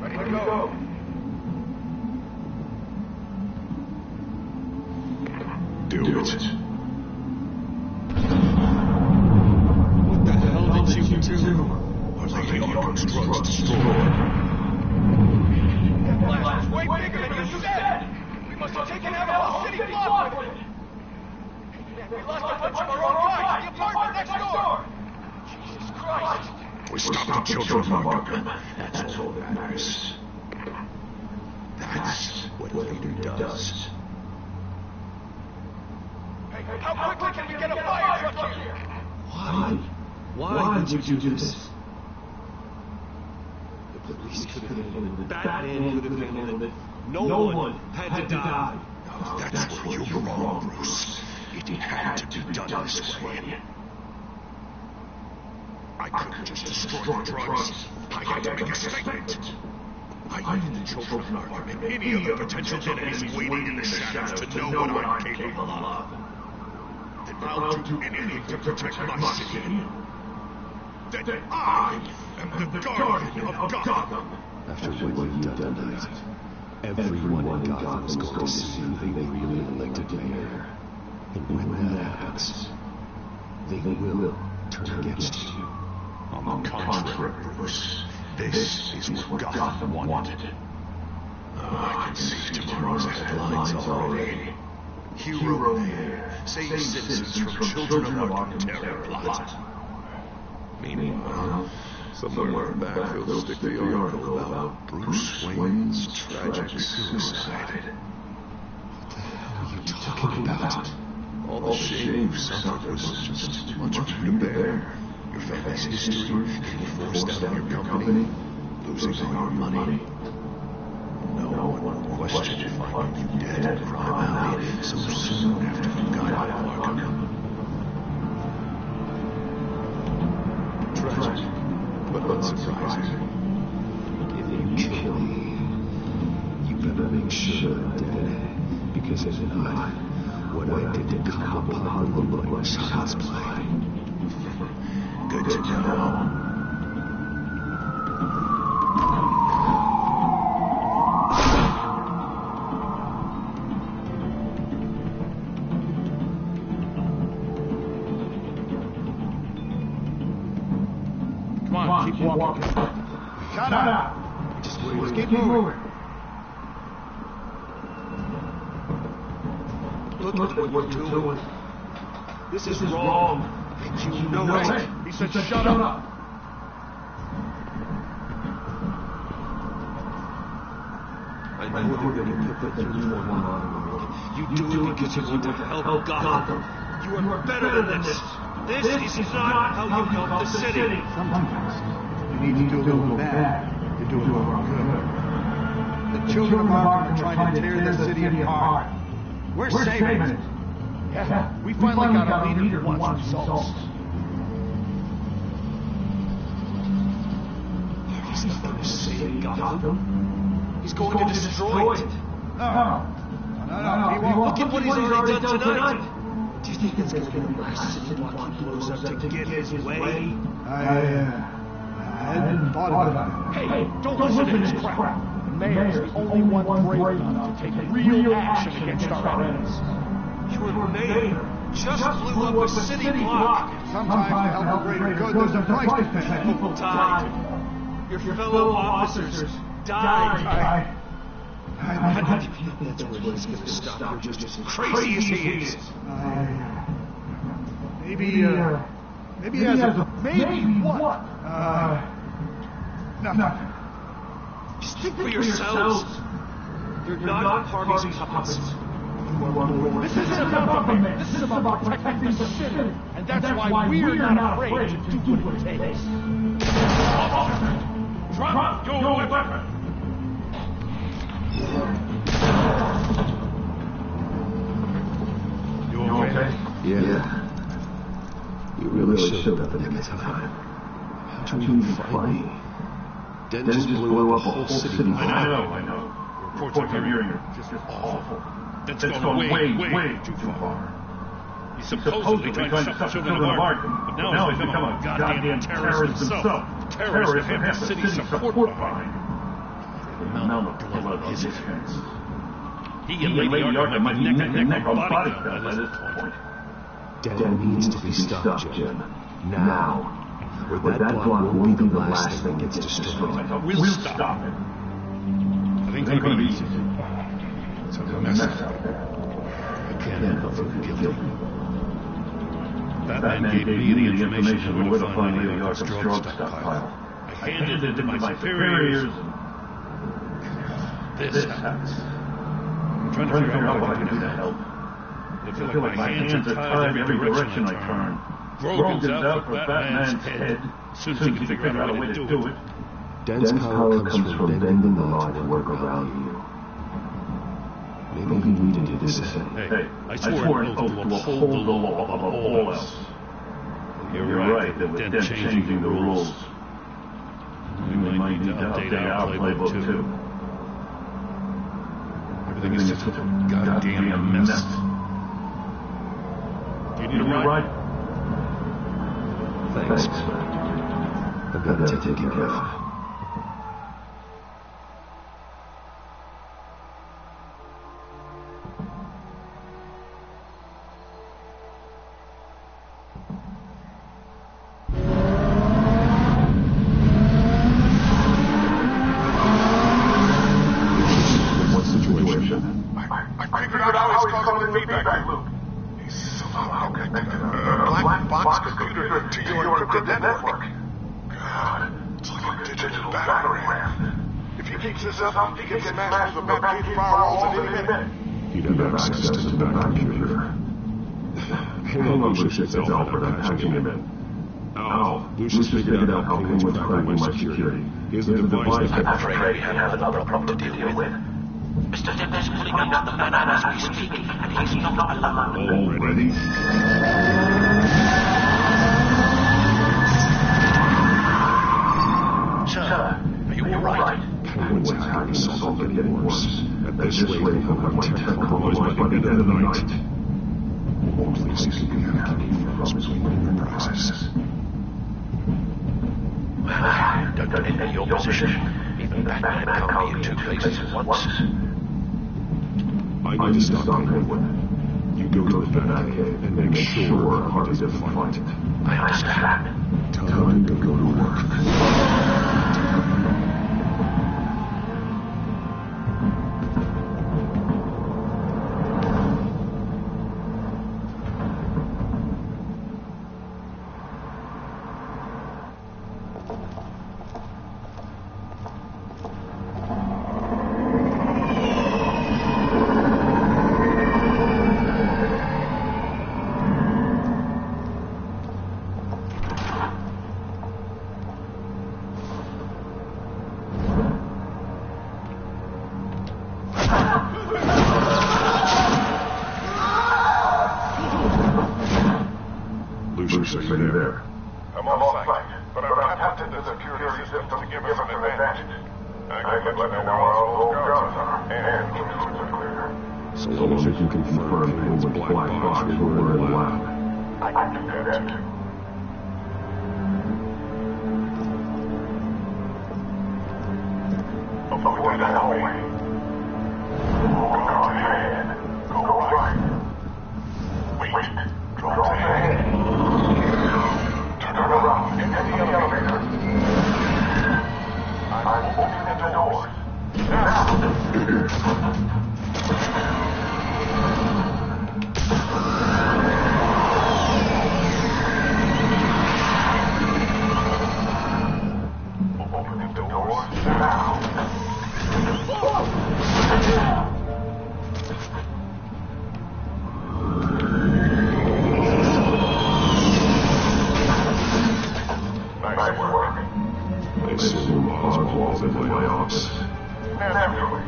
Ready to go. Do it. What the hell did you do? Our Lady Arkham's drugs destroyed. That blast was way bigger than you said! We must have taken out a whole city block with it! We lost a bunch of our own guys! The apartment next door! Jesus Christ! We stopped the children from Arkham. That's all that matters. That's what a leader does. How quickly can we get a fire truck here? Why did you do this? The police could have handled it. Batman could have handled it. No one had to die. No, that's where you're wrong, Bruce. It had to be done this way. I couldn't just destroy the drugs. I had to make a statement. I need the children of Arkham and any other potential enemies waiting in the shadows to know what I'm capable of. The I'll do anything to protect my city. That I am the guardian of Gotham. After what you've done tonight, everyone in Gotham is going to see who they really elected mayor. And when that happens, they will turn against you. On the contrary, Bruce, this is what Gotham wanted. I can see tomorrow's headlines already. Hero Mayor saves citizens from children of Arkham terror plot. Meanwhile, somewhere in the back they'll stick the article about Bruce Wayne's tragic suicide. What the hell are you talking about? All the shame you suffered was just too much for you to bear. Your family's history, getting forced out of your company, losing all your money. No one will question you finding you dead in Crime Alley so soon after you got out of Arkham. Tragic, but unsurprising. If you kill me, you better make sure I'm dead. Because if not, what I did to Cobblepot will look like child's play. Good to know. Come on, keep walking. Shut up! Just keep moving. Look at what you're doing. This is wrong. You know it. He said shut up. I know you're going to put that uniform on. You do it because you want to help Gotham. You are better than this. This is not how you help the city. Sometimes you need to do a little bad to do a little good. The children of Arkham are trying to tear the city apart. We're saving it. Yeah, we finally got a leader who wants results. He's not going to save Gotham. He's going to destroy it. No, he won't. Look at what he's already done tonight. Do you think that's going to be the last city block he blows up to get his way? I hadn't thought about it. Hey, don't listen to this crap. The mayor's the only one brave enough to take real action against our enemies. Your mayor just blew up a city block. Sometimes to help the greater good, there's a price to pay. People died. Your fellow officers died. I don't think that's where he's going to stop. You're just as crazy as he is. Maybe he has a... Maybe what? Nothing. Just think for yourselves. You're not parties puppets. This isn't about the mayor. This is about protecting the city. And that's why we're not afraid to do what it takes. Drop your weapon. You okay? Yeah. You really showed up in the time. How'd you even find me? Dennis just blew up a whole city. I know. Reports I'm hearing are just awful. That's gone way too far. He's supposedly trying to stop the children of Arkham, but now he's become a goddamn terrorist himself. Terrorist that half the city's support behind. The amount of blood on his hands. He and Lady Arkham might be neck and neck on bodyguard by this point. Dan needs to be stopped, Jim. Now. Or that block won't be the last thing that gets destroyed. We'll stop it. I think it's going to be easy. It's a mess out there. I can't help feeling guilty. Batman gave me the information on where to find Lady Arkham's drug stockpile. I handed it to my superiors, and this happens. I'm trying to figure out what I can do to help. I feel like my hands are tied every direction I turn. Grogan's out for Batman's head. As soon as he can figure out a way to do it. Den's power comes from bending the law to work around you. Maybe you need to do the same. Hey, I swore an oath to uphold the law above all else. You're right, that with them changing the rules, we might need to update our playbook too. Everything is such a goddamn mess. You need a ride? Thanks. I've got to take care of. I figured out how he's causing the feedback loop. He's somehow connected a black box computer to your encrypted network. God, it's like a digital battleground. If he keeps this up, he can smash through the back gate firewalls at any minute. You'd have access to the back computer. Hang on, Lucius, it's Alfred. I'm patching him in. Al, Lucius figured out how Penguin's cracking my security. He has a device that... I'm afraid we have another problem to deal with. Mr. Zip is pulling under the banana as we speak, and he's not alone. Already? Sir, are you all right? Penguin's hacking is also getting worse. At this rate, he'll have my tech compromised by the end of the night. Please keep me hacking from between enterprises. Well, don't envy your position. Even Batman can't be in two places at once. I need to stop Penguin. You go to the Batcave and make sure Harvey doesn't find it. I understand. Time to go to work. Lucius, are you there? I'm all sight, but I'm tapped into the security system to give us an advantage. I can let you know where all those guns are, and the roads are clear. So long as you can confirm Penguin's black box is where in the lab. I can do that too. Avoid the hallway. Go ahead. Go right. Wait. Drop ahead. Turn around. Into the elevator. I'm opening the doors. Now. Opening the doors now. Nice work. I assume Oswald's in my office. Naturally.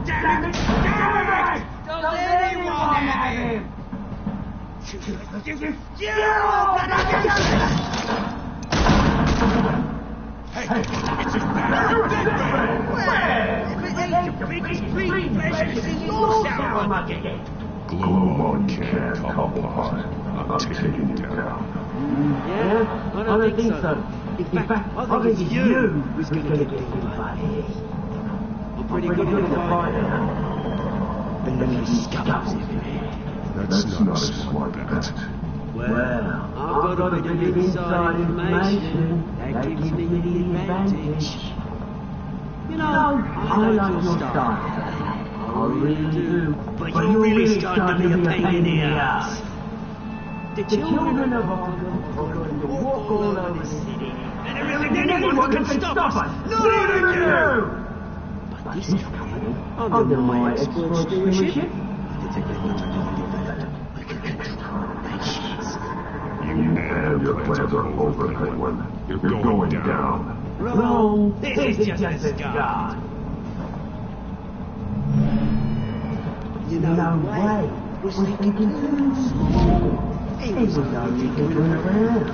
Damn it! Don't anyone have him! Hey, it's his back. Glowworm can't come apart. I'm taking you down. Yeah? I don't think so. In fact, I think it's you who's going to get the money. I'm pretty good at fighting. But let me scabs everywhere. That's not a smart bet. Well, I've got a bit of inside information that gives me the advantage. You know, I like your style. I really do. But you're really starting to be a pain in the ass. The children of Arkham are going to walk all over the city, and there isn't anyone who can stop us. Not even you! But this time, under my expert stewardship, You and your plans are over, Penguin. You're going down. wrong. This is just a start. You know, Ray was thinking too small. He was only going around.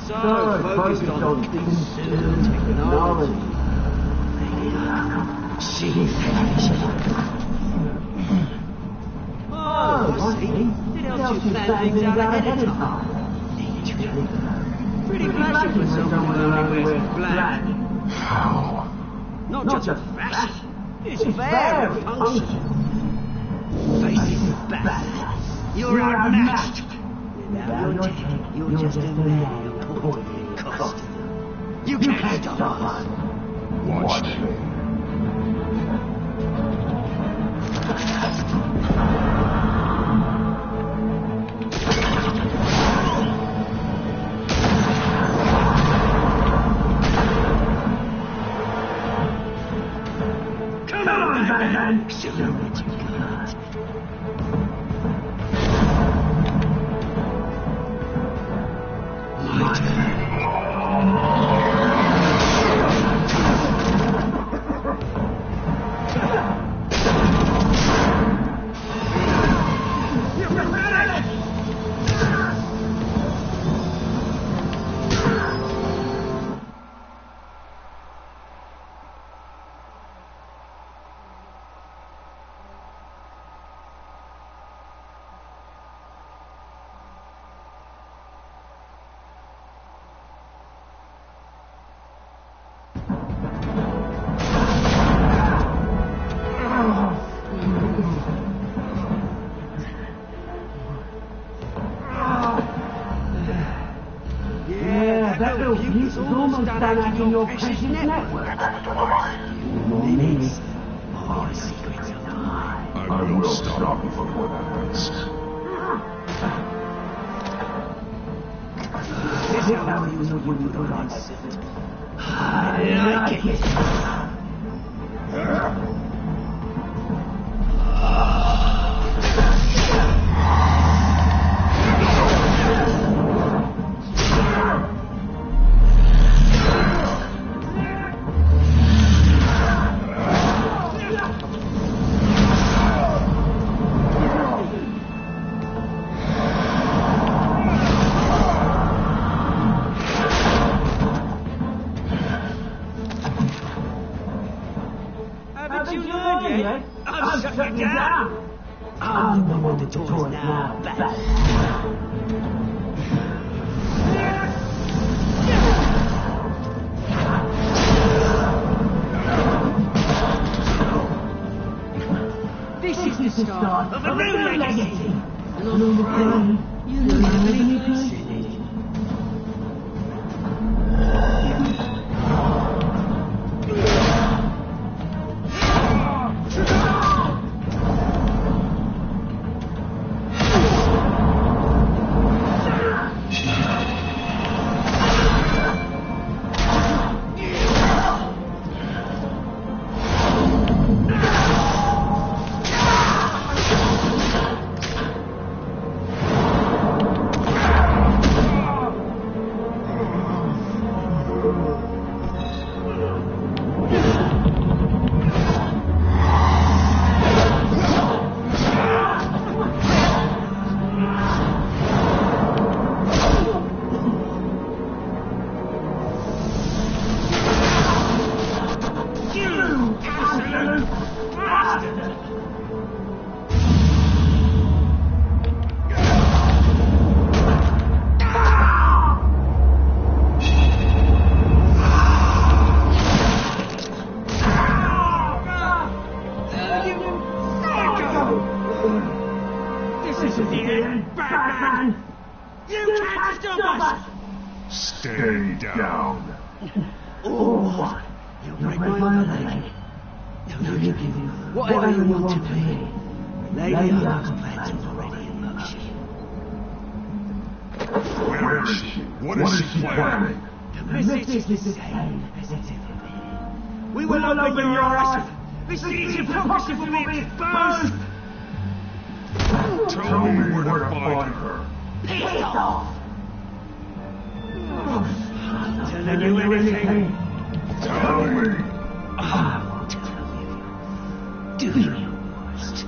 So focused on consumer technology. Oh, see? It helps you plan things out ahead of time. Pretty flashy for someone who only wears black. How? Not just fashion. It's very functional. Face it, Bat. You're outmatched. Without your tech, you're just a man according to cost. You can't stop us. Watch me. Come on, Batman! Show them what you got. My turn. That little piece is almost done acting your precious network. Limits. All your secrets are mine. I will stop before that happens. This is how you know you put on suit. I like it. I'm shutting you down. I'm the one with the toys now, Bat. This is the start of a new legacy. And on the way, you'll never be person. This is the end, Batman! You can't stop us! Stay down. Oh, what? You break my leg. No, you can do whatever you want to be. Lady Arkham plans already in motion. Where is she? What is she planning? The message is the same as it's ever been. We will open your eyes. This is hypocrisy will be exposed. Tell me where to find her. Piss off! I'm not telling you anything. Tell me. I won't tell you. Do your worst.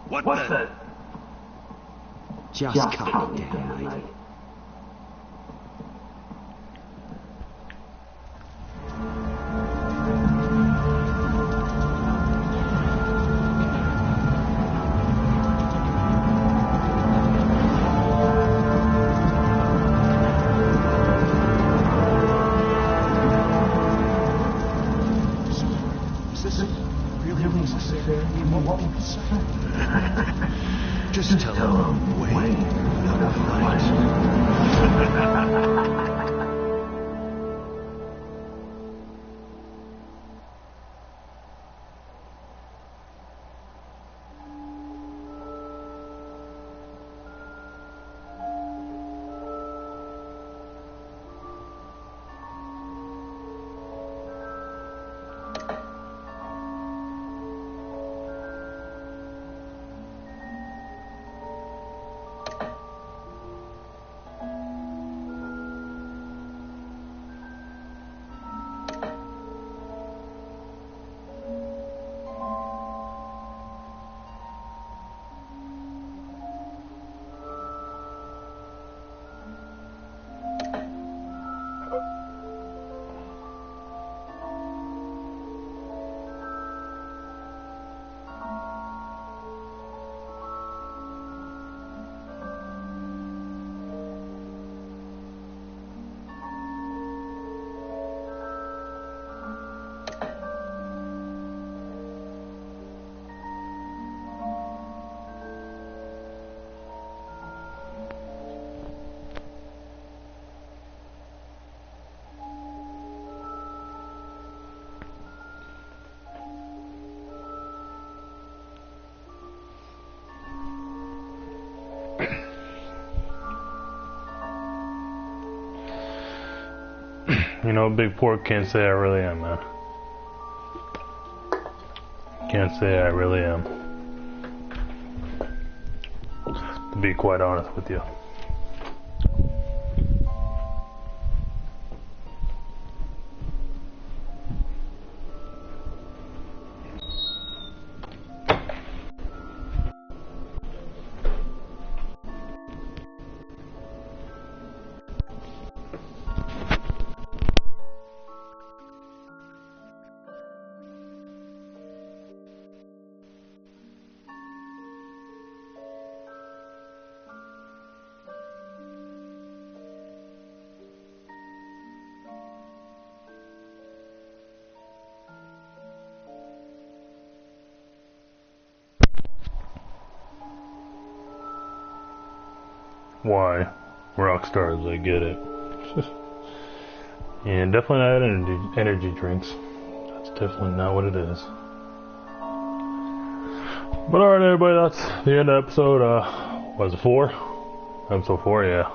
What's the... Just cut it down, mate. Just tell them, wait, not fight. You know, Big Pork can't say I really am, man. Can't say I really am. To be quite honest with you. Why? Rockstars, I get it. And definitely not energy drinks. That's definitely not what it is. But alright everybody, that's the end of episode, was it 4? Episode 4, yeah.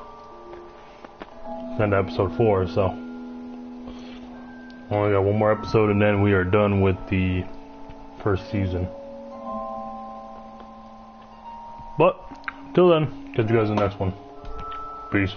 End of episode 4, so. Only got one more episode and then we are done with the first season. But, till then, catch you guys in the next one. Peace.